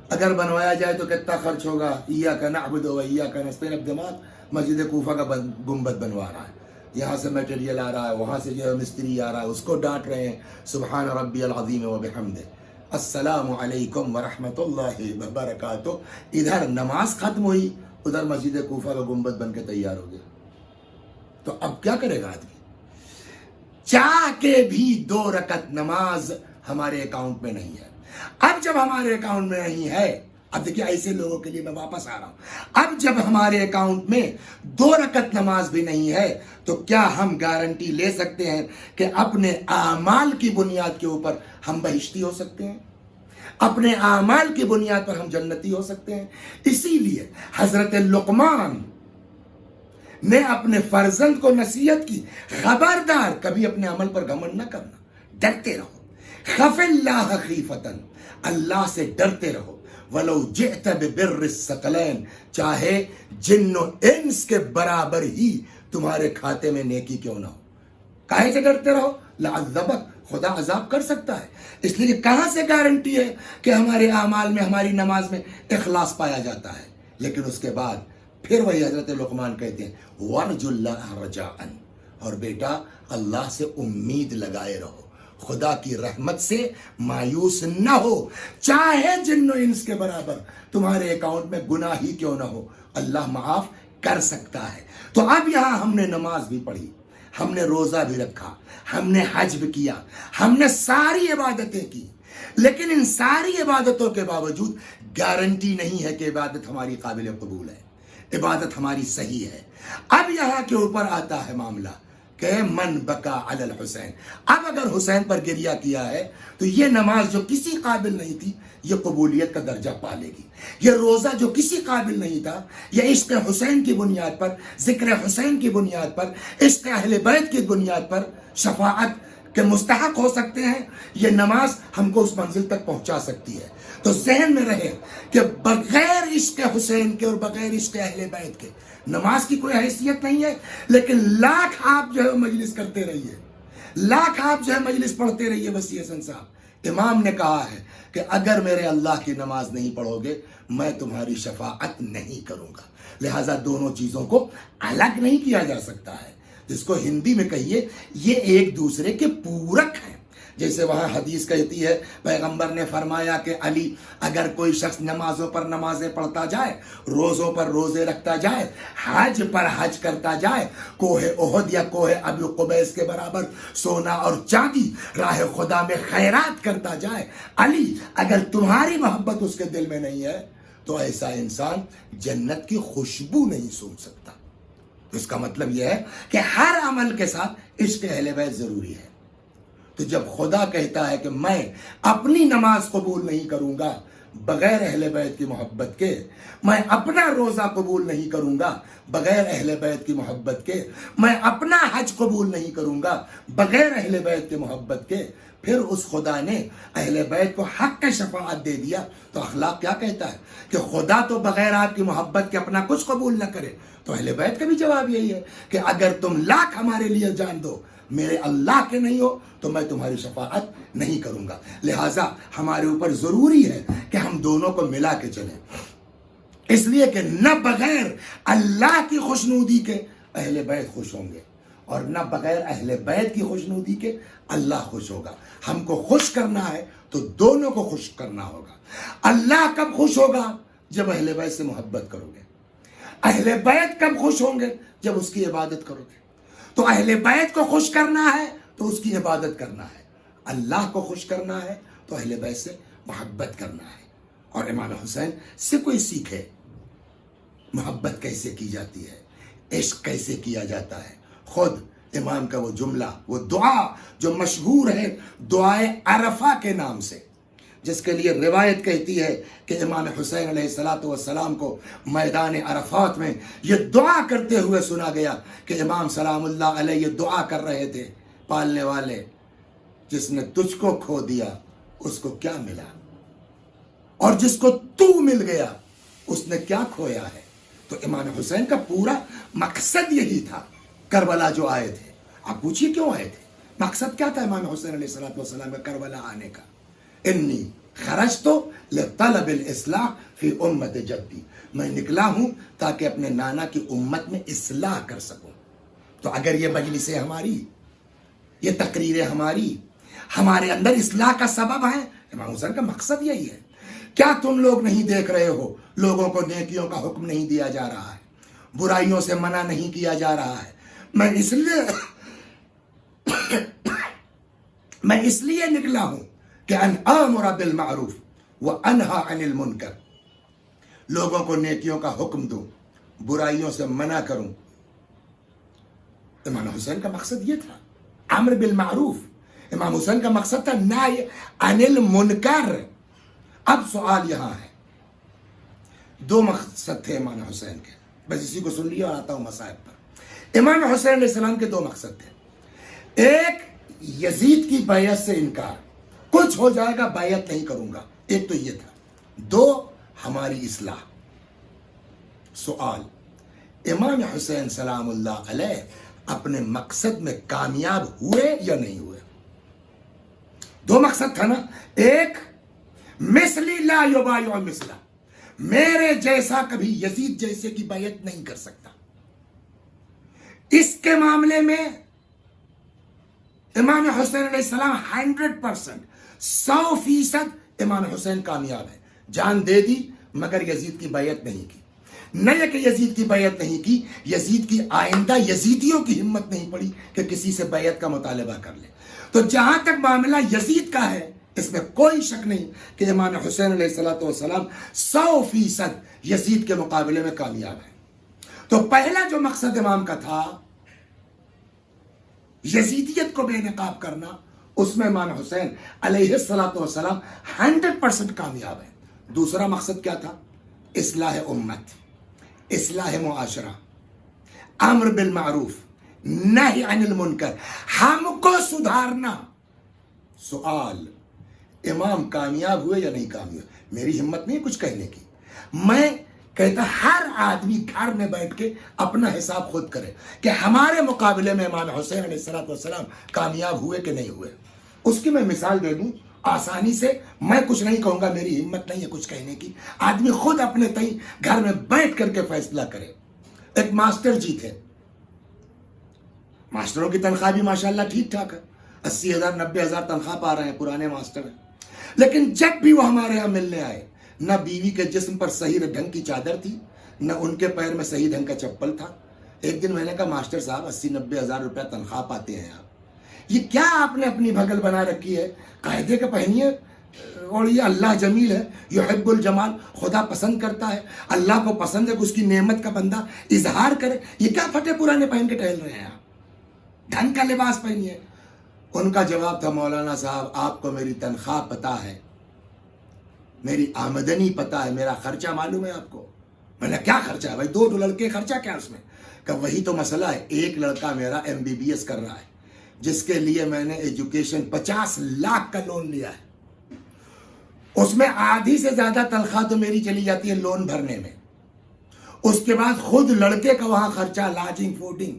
اگر بنوایا جائے تو کتنا خرچ ہوگا. ایاک نعبد و ایاک نستعین. اب دماغ مسجد کوفہ کا گنبد بنوا رہا ہے، یہاں سے میٹیریل آ رہا ہے، وہاں سے جو ہے مستری آ رہا ہے، اس کو ڈانٹ رہے ہیں سبحان ربی العظیم و بحمدہ، السلام علیکم ورحمۃ اللہ وبرکاتہ. ادھر نماز ختم ہوئی، ادھر مسجد کوفہ کا گنبد بن کے تیار ہو گیا. تو اب کیا کرے گا آدمی؟ چاہ کے بھی 2 رکعت نماز ہمارے اکاؤنٹ میں نہیں ہے. اب جب ہمارے اکاؤنٹ میں نہیں ہے، اب دیکھیے ایسے لوگوں کے لیے میں واپس آ رہا ہوں، اب جب ہمارے اکاؤنٹ میں 2 رکعت نماز بھی نہیں ہے تو کیا ہم گارنٹی لے سکتے ہیں کہ اپنے اعمال کی بنیاد کے اوپر ہم بہشتی ہو سکتے ہیں؟ اپنے اعمال کی بنیاد پر ہم جنتی ہو سکتے ہیں. اسی لیے حضرت لقمان نے اپنے فرزند کو نصیحت کی، خبردار کبھی اپنے عمل پر گھمنڈ نہ کرنا، ڈرتے رہو. خف اللہ خیفتن، اللہ سے ڈرتے رہو. ولو جئت ببر الثقلین، چاہے جن و انس کے برابر ہی تمہارے کھاتے میں نیکی کیوں نہ ہو. کاہے سے ڈرتے رہو؟ لعذبک، خدا عذاب کر سکتا ہے. اس لیے کہاں سے گارنٹی ہے کہ ہمارے اعمال میں، ہماری نماز میں اخلاص پایا جاتا ہے؟ لیکن اس کے بعد پھر وہی حضرت لقمان کہتے ہیں وَرْجُ اللَّهَ رَجَاءً، اور بیٹا اللہ سے امید لگائے رہو، خدا کی رحمت سے مایوس نہ ہو. چاہے جن و انس کے برابر تمہارے اکاؤنٹ میں گناہ ہی کیوں نہ ہو، اللہ معاف کر سکتا ہے. تو اب یہاں ہم نے نماز بھی پڑھی، ہم نے روزہ بھی رکھا، ہم نے حج بھی کیا، ہم نے ساری عبادتیں کی، لیکن ان ساری عبادتوں کے باوجود گارنٹی نہیں ہے کہ عبادت ہماری قابل قبول ہے، عبادت ہماری صحیح ہے. اب یہاں کے اوپر آتا ہے معاملہ کہ من بکا علی الحسین. اب اگر حسین پر گریہ کیا ہے تو یہ نماز جو کسی قابل نہیں تھی یہ قبولیت کا درجہ پا لے گی. یہ روزہ جو کسی قابل نہیں تھا، یہ عشق حسین کی بنیاد پر، ذکر حسین کی بنیاد پر، عشق اہل بیت کی بنیاد پر شفاعت کے مستحق ہو سکتے ہیں. یہ نماز ہم کو اس منزل تک پہنچا سکتی ہے. تو ذہن میں رہے کہ بغیر عشق حسین کے اور بغیر عشق اہل بیت کے نماز کی کوئی حیثیت نہیں ہے. لیکن لاکھ آپ جو ہے مجلس کرتے رہیے، لاکھ آپ جو ہے مجلس پڑھتے رہیے. وسیع حسن صاحب امام نے کہا ہے کہ اگر میرے اللہ کی نماز نہیں پڑھو گے میں تمہاری شفاعت نہیں کروں گا. لہٰذا دونوں چیزوں کو الگ نہیں کیا جا سکتا ہے، جس کو ہندی میں کہیے یہ ایک دوسرے کے پورک ہیں. جیسے وہاں حدیث کہتی ہے پیغمبر نے فرمایا کہ علی اگر کوئی شخص نمازوں پر نمازیں پڑھتا جائے، روزوں پر روزے رکھتا جائے، حج پر حج کرتا جائے، کوہ احد یا کوہ ابی قبیس کے برابر سونا اور چاندی راہ خدا میں خیرات کرتا جائے، علی اگر تمہاری محبت اس کے دل میں نہیں ہے تو ایسا انسان جنت کی خوشبو نہیں سونگھ سکتا. اس کا مطلب یہ ہے کہ ہر عمل کے ساتھ عشق اہل بیت ضروری ہے. تو جب خدا کہتا ہے کہ میں اپنی نماز قبول نہیں کروں گا بغیر اہل بیت کی محبت کے، میں اپنا روزہ قبول نہیں کروں گا بغیر اہل بیت کی محبت کے، میں اپنا حج قبول نہیں کروں گا بغیر اہل بیت کی محبت کے، پھر اس خدا نے اہل بیت کو حق شفاعت دے دیا. تو اخلاق کیا کہتا ہے کہ خدا تو بغیر آپ کی محبت کے اپنا کچھ قبول نہ کرے. تو اہل بیت کا بھی جواب یہی ہے کہ اگر تم لاکھ ہمارے لیے جان دو، میرے اللہ کے نہیں ہو تو میں تمہاری شفاعت نہیں کروں گا. لہٰذا ہمارے اوپر ضروری ہے کہ ہم دونوں کو ملا کے چلیں، اس لیے کہ نہ بغیر اللہ کی خوشنودی کے اہل بیت خوش ہوں گے اور نہ بغیر اہل بیت کی خوشنودی کے اللہ خوش ہوگا. ہم کو خوش کرنا ہے تو دونوں کو خوش کرنا ہوگا. اللہ کب خوش ہوگا؟ جب اہل بیت سے محبت کرو گے. اہل بیت کب خوش ہوں گے؟ جب اس کی عبادت کرو گے. تو اہل بیت کو خوش کرنا ہے تو اس کی عبادت کرنا ہے، اللہ کو خوش کرنا ہے تو اہل بیت سے محبت کرنا ہے. اور امام حسین سے کوئی سیکھے محبت کیسے کی جاتی ہے، عشق کیسے کیا جاتا ہے. خود امام کا وہ جملہ، وہ دعا جو مشہور ہے دعائے عرفہ کے نام سے، جس کے لیے روایت کہتی ہے کہ امام حسین علیہ السلام کو میدان عرفات میں یہ دعا کرتے ہوئے سنا گیا کہ امام سلام اللہ علیہ یہ دعا کر رہے تھے، پالنے والے جس نے تجھ کو کھو دیا اس کو کیا ملا، اور جس کو تو مل گیا اس نے کیا کھویا ہے. تو امام حسین کا پورا مقصد یہی تھا. کربلا جو آئے تھے، آپ پوچھیے کیوں آئے تھے، مقصد کیا تھا امام حسین علیہ السلام کا کربلا آنے کا؟ انی خرجت لطلب الاصلاح فی امت جدی، میں نکلا ہوں تاکہ اپنے نانا کی امت میں اصلاح کر سکوں. تو اگر یہ مجلسیں ہماری، یہ تقریریں ہماری، ہمارے اندر اصلاح کا سبب ہے، امام حسین کا مقصد یہی ہے. کیا تم لوگ نہیں دیکھ رہے ہو لوگوں کو نیکیوں کا حکم نہیں دیا جا رہا ہے، برائیوں سے منع نہیں کیا جا رہا ہے؟ میں اس لیے نکلا ہوں کہ ان آمر بالمعروف وانہا عن المنکر، لوگوں کو نیکیوں کا حکم دوں، برائیوں سے منع کروں. امام حسین کا مقصد یہ تھا، امر بالمعروف. امام حسین کا مقصد تھا نہی عن المنکر. اب سوال یہاں ہے، دو مقصد تھے امام حسین کے، بس اسی کو سن لیا اور آتا ہوں مصائب پر۔ امام حسین علیہ السلام کے دو مقصد تھے، ایک یزید کی بیعت سے انکار، کچھ ہو جائے گا بیعت نہیں کروں گا، ایک تو یہ تھا، دو ہماری اصلاح۔ سوال، امام حسین سلام اللہ علیہ اپنے مقصد میں کامیاب ہوئے یا نہیں ہوئے؟ دو مقصد تھا نا، ایک مثلی لا یبایع مثلا، میرے جیسا کبھی یزید جیسے کی بیعت نہیں کر سکتا۔ اس کے معاملے میں امام حسین علیہ السلام 100%، 100% امام حسین کامیاب ہے، جان دے دی مگر یزید کی بیعت نہیں کی۔ نہ یہ کہ یزید کی بیعت نہیں کی، یزید کی آئندہ یزیدیوں کی ہمت نہیں پڑی کہ کسی سے بیعت کا مطالبہ کر لے۔ تو جہاں تک معاملہ یزید کا ہے، اس میں کوئی شک نہیں کہ امام حسین علیہ السلام 100% یزید کے مقابلے میں کامیاب ہے۔ تو پہلا جو مقصد امام کا تھا یزیدیت کو بے نقاب کرنا، اس میں امام حسین علیہ السلام 100% کامیاب ہے۔ دوسرا مقصد کیا تھا؟ اصلاح امت، اصلاح معاشرہ، امر بالمعروف، نہی عن المنکر، ہم کو سدھارنا۔ سوال، امام کامیاب ہوئے یا نہیں کامیاب؟ میری ہمت نہیں کچھ کہنے کی، میں کہتا ہر آدمی گھر میں بیٹھ کے اپنا حساب خود کرے کہ ہمارے مقابلے میں امام حسین علیہ السلام کامیاب ہوئے کہ نہیں ہوئے۔ اس کی میں مثال دے دوں آسانی سے، میں کچھ نہیں کہوں گا، میری ہمت نہیں ہے کچھ کہنے کی، آدمی خود اپنے تئیں گھر میں بیٹھ کر کے فیصلہ کرے۔ ایک ماسٹر جی تھے، ماسٹروں کی تنخواہ بھی ماشاءاللہ ٹھیک ٹھاک ہے، 80,000 90,000 تنخواہ پا رہے ہیں، پرانے ماسٹر ہیں، لیکن جب بھی وہ ہمارے یہاں ملنے آئے، نہ بیوی کے جسم پر صحیح ڈھنگ کی چادر تھی، نہ ان کے پیر میں صحیح ڈھنگ کا چپل تھا۔ ایک دن میں نے کہا ماسٹر صاحب 80-90 ہزار روپیہ تنخواہ پاتے ہیں آپ، یہ کیا آپ نے اپنی بھگل بنا رکھی ہے؟ قاعدے کے پہنیے، اور یہ اللہ جمیل ہے، یحب الجمال، خدا پسند کرتا ہے، اللہ کو پسند ہے کہ اس کی نعمت کا بندہ اظہار کرے، یہ کیا پھٹے پرانے پہن کے ٹہل رہے ہیں آپ؟ ڈھنگ کا لباس پہنیے۔ ان کا جواب تھا مولانا صاحب آپ کو میری تنخواہ پتہ ہے، میری آمدنی پتہ ہے، میرا خرچہ معلوم ہے آپ کو؟ میں نے کیا خرچہ ہے بھائی؟ 2 لڑکے، خرچہ کیا اس میں؟ کہ وہی تو مسئلہ ہے، ایک لڑکا میرا MBBS کر رہا ہے، جس کے لیے میں نے ایجوکیشن 50 لاکھ کا لون لیا ہے، اس میں آدھی سے زیادہ تنخواہ تو میری چلی جاتی ہے لون بھرنے میں، اس کے بعد خود لڑکے کا وہاں خرچہ، لاجنگ فوڈنگ،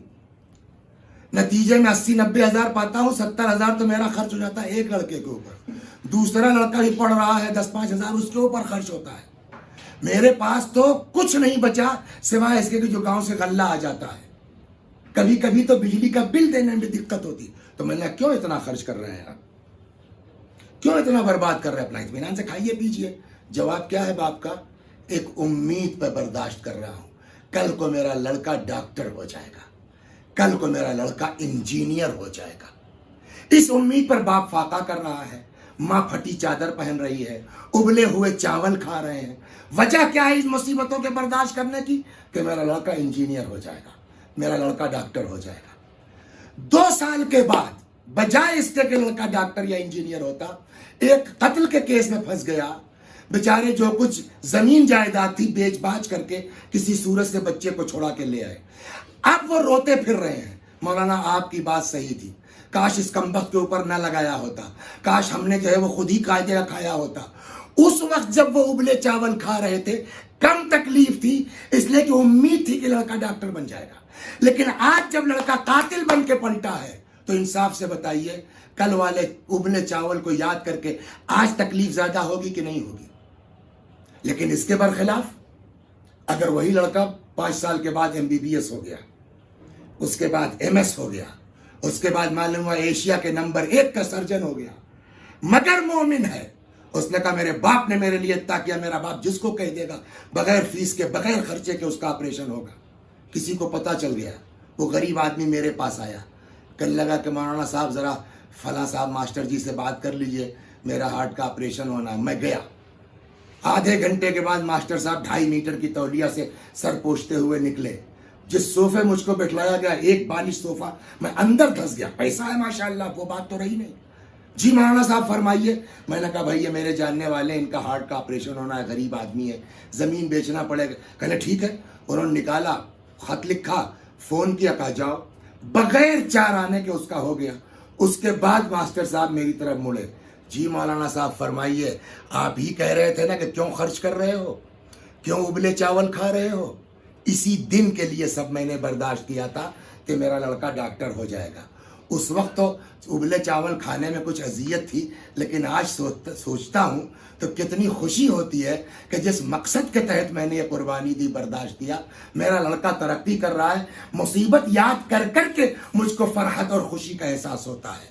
نتیجے میں 80-90 ہزار پاتا ہوں، 70 ہزار تو میرا خرچ ہو جاتا ہے ایک لڑکے کے اوپر، دوسرا لڑکا بھی پڑھ رہا ہے 10-5 ہزار اس کے اوپر خرچ ہوتا ہے، میرے پاس تو کچھ نہیں بچا سوائے اس کے جو گاؤں سے غلہ آ جاتا ہے، کبھی کبھی تو بجلی کا بل دینے میں دقت ہوتی، تو میں نے کیوں اتنا خرچ کر رہے ہیں آپ، کیوں اتنا برباد کر رہے ہیں؟ اپنا اطمینان سے کھائیے پیجیے۔ جواب کیا ہے باپ کا؟ ایک امید پہ برداشت کر رہا ہوں، کل کو میرا لڑکا ڈاکٹر ہو جائے گا، کل کو میرا لڑکا انجینئر ہو جائے گا، اس امید پر باپ فاقہ کر رہا ہے، ماں پھٹی چادر پہن رہی ہے، ابلے ہوئے چاول کھا رہے ہیں۔ وجہ کیا ہے اس مصیبتوں کے برداشت کرنے کی؟ کہ میرا لڑکا انجینئر ہو جائے گا، میرا لڑکا ڈاکٹر ہو جائے گا۔ 2 سال کے بعد بجائے اس کے کہ لڑکا ڈاکٹر یا انجینئر ہوتا، ایک قتل کے کیس میں پھنس گیا، بیچارے جو کچھ زمین جائیداد تھی بیچ باچ کر کے کسی صورت سے بچے کو چھوڑا کے لے آئے، اب وہ روتے پھر رہے ہیں، مولانا آپ کی بات صحیح تھی، کاش اس کمبخت کے اوپر نہ لگایا ہوتا، کاش ہم نے جو ہے وہ خود ہی قاعدے کا کھایا ہوتا۔ اس وقت جب وہ ابلے چاول کھا رہے تھے کم تکلیف تھی، اس لیے کہ امید تھی کہ لڑکا ڈاکٹر بن جائے گا، لیکن آج جب لڑکا قاتل بن کے پلٹا ہے تو انصاف سے بتائیے کل والے ابلے چاول کو یاد کر کے آج تکلیف زیادہ ہوگی کہ نہیں ہوگی؟ لیکن اس کے برخلاف اگر وہی لڑکا 5 سال کے بعد MBBS ہو گیا، اس کے بعد MS ہو گیا، اس کے بعد معلوم ہوا ایشیا کے نمبر 1 کا سرجن ہو گیا، مگر مومن ہے، اس نے کہا میرے باپ نے میرے لیے اتنا کیا، میرا باپ جس کو کہہ دے گا بغیر فیس کے بغیر خرچے کے اس کا آپریشن ہوگا۔ کسی کو پتا چل گیا، وہ غریب آدمی میرے پاس آیا، کہنے لگا کہ مولانا صاحب ذرا فلاں صاحب ماسٹر جی سے بات کر لیجئے، میرا ہارٹ کا آپریشن ہونا ہے۔ میں گیا، آدھے گھنٹے کے بعد ماسٹر صاحب 2.5 میٹر کی تولیہ سے سر پوچھتے ہوئے نکلے، جس صوفے مجھ کو بٹھلایا گیا، ایک بالش صوفہ، میں اندر دھس گیا، پیسہ ہے ماشاءاللہ، وہ بات تو رہی نہیں، جی مولانا صاحب فرمائیے. میں نے کہا بھائی یہ میرے جاننے والے ہیں, ان کا ہارٹ کا آپریشن ہونا ہے, غریب آدمی ہے, زمین بیچنا پڑے گا. کہنے ٹھیک ہے. انہوں نے نکالا, خط لکھا, فون کیا, کہا جاؤ. بغیر 4 آنے کے اس کا ہو گیا. اس کے بعد ماسٹر صاحب میری طرف مڑے. جی مولانا صاحب فرمائیے, آپ ہی کہہ رہے تھے نا کہ کیوں خرچ کر رہے ہو, کیوں ابلے چاول کھا رہے ہو. اسی دن کے لیے سب میں نے برداشت کیا تھا کہ میرا لڑکا ڈاکٹر ہو جائے گا. اس وقت تو ابلے چاول کھانے میں کچھ اذیت تھی, لیکن آج سوچتا ہوں تو کتنی خوشی ہوتی ہے کہ جس مقصد کے تحت میں نے یہ قربانی دی, برداشت کیا. میرا لڑکا ترقی کر رہا ہے, مصیبت یاد کر کر کے مجھ کو فرحت اور خوشی کا احساس ہوتا ہے.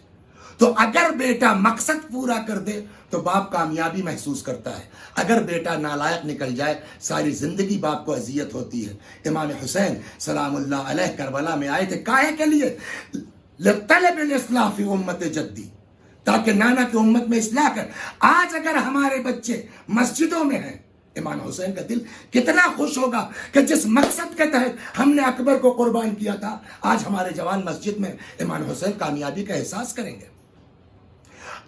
تو اگر بیٹا مقصد پورا کر دے تو باپ کامیابی محسوس کرتا ہے. اگر بیٹا نالائق نکل جائے ساری زندگی باپ کو اذیت ہوتی ہے. امام حسین سلام اللہ علیہ کربلا میں آئے تھے, کاہے کے لیے؟ لطلب الاصلاح فی امت جدی, تاکہ نانا کی امت میں اصلاح کر. آج اگر ہمارے بچے مسجدوں میں ہیں, امام حسین کا دل کتنا خوش ہوگا کہ جس مقصد کے تحت ہم نے اکبر کو قربان کیا تھا, آج ہمارے جوان مسجد میں امام حسین کامیابی کا احساس کریں گے.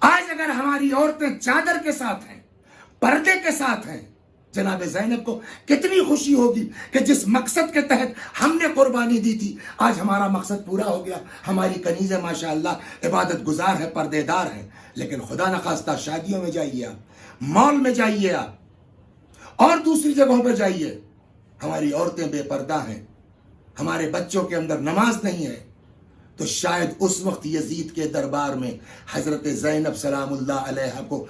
آج اگر ہماری عورتیں چادر کے ساتھ ہیں, پردے کے ساتھ ہیں, جناب زینب کو کتنی خوشی ہوگی کہ جس مقصد کے تحت ہم نے قربانی دی تھی آج ہمارا مقصد پورا ہو گیا. ہماری کنیزیں ماشاءاللہ عبادت گزار ہیں, پردے دار ہیں, لیکن خدا نخواستہ شادیوں میں جائیے آپ, مال میں جائیے آپ, اور دوسری جگہوں پہ جائیے, ہماری عورتیں بے پردہ ہیں, ہمارے بچوں کے اندر نماز نہیں ہے. تو شاید اس وقت یزید کے دربار میں حضرت زینب سلام اللہ علیہ کو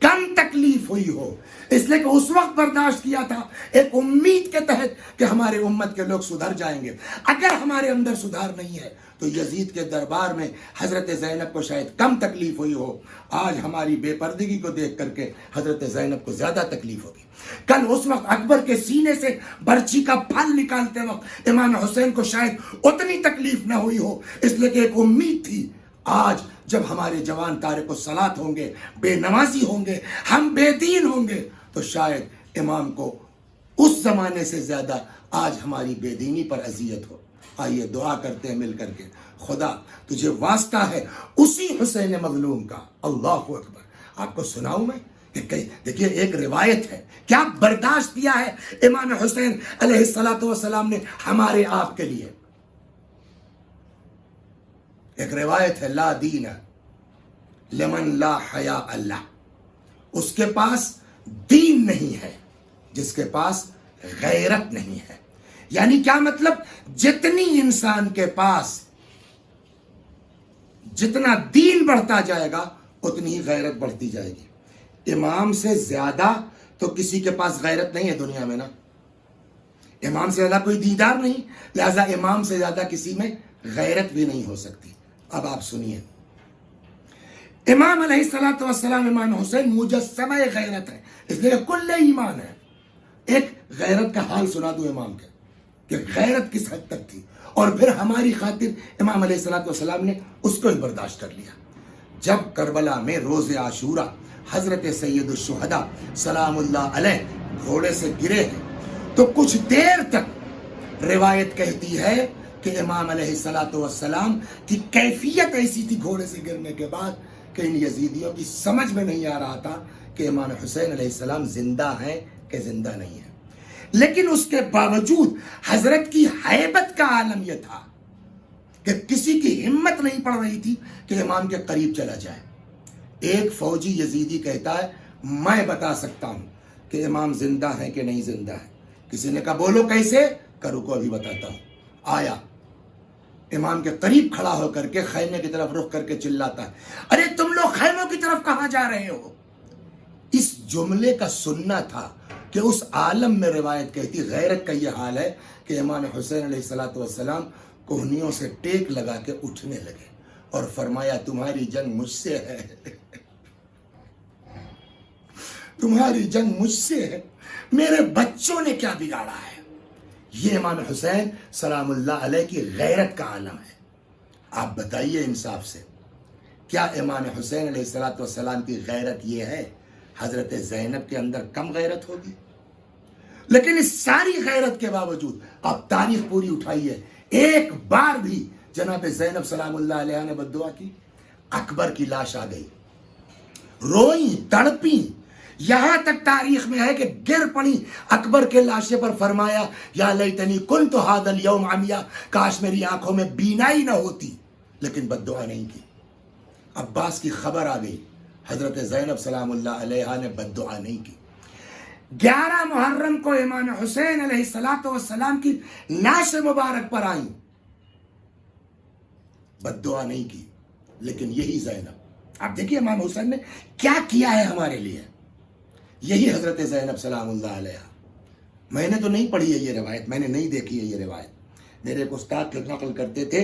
کم تکلیف ہوئی ہو, اس لیے کہ اس وقت برداشت کیا تھا ایک امید کے تحت کہ ہمارے امت کے لوگ سدھر جائیں گے. اگر ہمارے اندر سدھار نہیں ہے تو یزید کے دربار میں حضرت زینب کو شاید کم تکلیف ہوئی ہو. آج ہماری بے پردگی کو دیکھ کر کے حضرت زینب کو زیادہ تکلیف ہوگی. کل اس وقت اکبر کے سینے سے برچی کا پھل نکالتے وقت امام حسین کو شاید اتنی تکلیف نہ ہوئی ہو, اس لیے کہ ایک امید تھی. آج جب ہمارے جوان تارک الصلاۃ ہوں گے, بے نمازی ہوں گے, ہم بے دین ہوں گے, تو شاید امام کو اس زمانے سے زیادہ آج ہماری بے دینی پر اذیت ہو. آئیے دعا کرتے ہیں مل کر کے, خدا تجھے واسطہ ہے اسی حسین مظلوم کا. اللہ اکبر. آپ کو سناؤں میں کہ دیکھیے ایک روایت ہے, کیا برداشت کیا ہے امام حسین علیہ الصلوۃ والسلام نے ہمارے آپ کے لیے. ایک روایت ہے, لا دین لمن لا حیا اللہ, اس کے پاس دین نہیں ہے جس کے پاس غیرت نہیں ہے. یعنی کیا مطلب؟ جتنی انسان کے پاس جتنا دین بڑھتا جائے گا اتنی ہی غیرت بڑھتی جائے گی. امام سے زیادہ تو کسی کے پاس غیرت نہیں ہے دنیا میں نا, امام سے زیادہ کوئی دیندار نہیں, لہذا امام سے زیادہ کسی میں غیرت بھی نہیں ہو سکتی. اب آپ سنیے, امام علیہ الصلوۃ والسلام امام حسین مجسمہ غیرت ہے, اس لیے کل ایمان ہے. ایک غیرت کا حال سنا دوں امام کے کہ غیرت کس حد تک تھی, اور پھر ہماری خاطر امام علیہ الصلوۃ والسلام نے اس کو ہی برداشت کر لیا. جب کربلا میں روز عاشورہ حضرت سید الشہداء سلام اللہ علیہ گھوڑے سے گرے ہیں تو کچھ دیر تک روایت کہتی ہے کہ امام علیہ الصلوۃ والسلام کی کیفیت ایسی تھی گھوڑے سے گرنے کے بعد کہ ان یزیدیوں کی سمجھ میں نہیں آ رہا تھا کہ امام حسین علیہ السلام زندہ ہیں کہ زندہ نہیں ہیں. لیکن اس کے باوجود حضرت کی ہیبت کا عالم یہ تھا کہ کسی کی ہمت نہیں پڑ رہی تھی کہ امام کے قریب چلا جائے. ایک فوجی یزیدی کہتا ہے میں بتا سکتا ہوں کہ امام زندہ ہے کہ نہیں زندہ ہے. کسی نے کہا بولو کیسے؟ کرو کو ابھی بتاتا ہوں. آیا, امام کے قریب کھڑا ہو کر کے خیمے کی طرف رخ کر کے چلاتا ہے, ارے تم لوگ خیموں کی طرف کہاں جا رہے ہو؟ اس جملے کا سننا تھا کہ اس عالم میں روایت کہتی غیرت کا یہ حال ہے کہ امام حسین علیہ الصلوۃ والسلام کوہنیوں سے ٹیک لگا کے اٹھنے لگے اور فرمایا تمہاری جنگ مجھ سے ہے, تمہاری جنگ مجھ سے ہے, میرے بچوں نے کیا بگاڑا ہے. یہ امام حسین سلام اللہ علیہ کی غیرت کا عالم ہے. آپ بتائیے انصاف سے, کیا امام حسین علیہ الصلوۃ والسلام کی غیرت یہ ہے حضرت زینب کے اندر کم غیرت ہوگی؟ لیکن اس ساری غیرت کے باوجود آپ تاریخ پوری اٹھائیے, ایک بار بھی جناب زینب سلام اللہ علیہ نے بد دعا کی؟ اکبر کی لاش آ گئی, روئی تڑپی، یہاں تک تاریخ میں ہے کہ گر پڑی اکبر کے لاشے پر، فرمایا یا لیتنی کنت ھذا اليوم عمیا، کاش میری آنکھوں میں بینائی نہ ہوتی، لیکن بد دعا نہیں کی۔ عباس کی خبر آ گئی، حضرت زینب سلام اللہ علیہا نے بد دعا نہیں کی۔ 11 محرم کو امام حسین علیہ السلام کی لاش مبارک پر آئیں، بد دعا نہیں کی، لیکن یہی زینب، آپ دیکھیے امام حسین نے کیا کیا ہے ہمارے لیے، یہی حضرت زینب سلام اللہ علیہ۔ میں نے تو نہیں پڑھی ہے یہ روایت، میں نے نہیں دیکھی ہے یہ روایت، میرے ایک استاد نقل کرتے تھے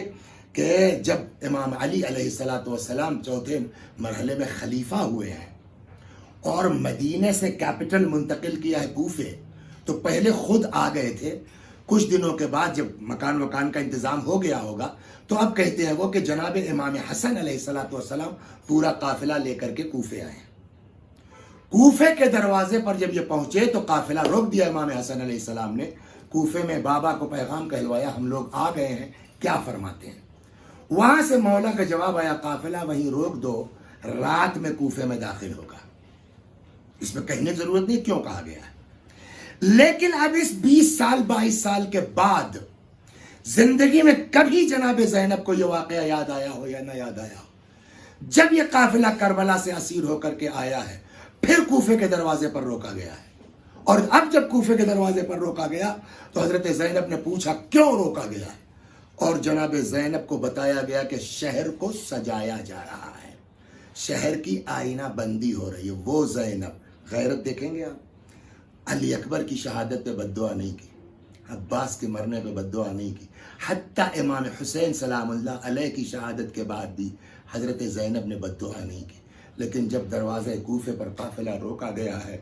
کہ جب امام علی علیہ السلام چوتھے مرحلے میں خلیفہ ہوئے ہیں اور مدینے سے کیپٹل منتقل کیا ہے کوفے، تو پہلے خود آ گئے تھے، کچھ دنوں کے بعد جب مکان کا انتظام ہو گیا ہوگا تو اب کہتے ہیں وہ کہ جناب امام حسن علیہ السلام پورا قافلہ لے کر کے کوفے آئے۔ کوفے کے دروازے پر جب یہ پہنچے تو قافلہ روک دیا امام حسن علیہ السلام نے، کوفے میں بابا کو پیغام کہلوایا ہم لوگ آ گئے ہیں، کیا فرماتے ہیں؟ وہاں سے مولا کا جواب آیا قافلہ وہیں روک دو، رات میں کوفے میں داخل ہوگا۔ اس میں کہنے کی ضرورت نہیں کیوں کہا گیا ہے، لیکن اب اس 20 سال 22 سال کے بعد زندگی میں کبھی جناب زینب کو یہ واقعہ یاد آیا ہو یا نہ یاد آیا ہو، جب یہ قافلہ کربلا سے اسیر ہو کر کے آیا ہے پھر کوفے کے دروازے پر روکا گیا ہے، اور اب جب کوفے کے دروازے پر روکا گیا تو حضرت زینب نے پوچھا کیوں روکا گیا ہے، اور جناب زینب کو بتایا گیا کہ شہر کو سجایا جا رہا ہے، شہر کی آئینہ بندی ہو رہی ہے۔ وہ زینب، غیرت دیکھیں گے آپ، علی اکبر کی شہادت پہ بد دعا نہیں کی، عباس کے مرنے پہ بد دعا نہیں کی، حتیٰ امام حسین سلام اللہ علیہ کی شہادت کے بعد بھی حضرت زینب نے بد دعا نہیں کی۔ لیکن جب دروازے کوفے پر قافلہ روکا گیا ہے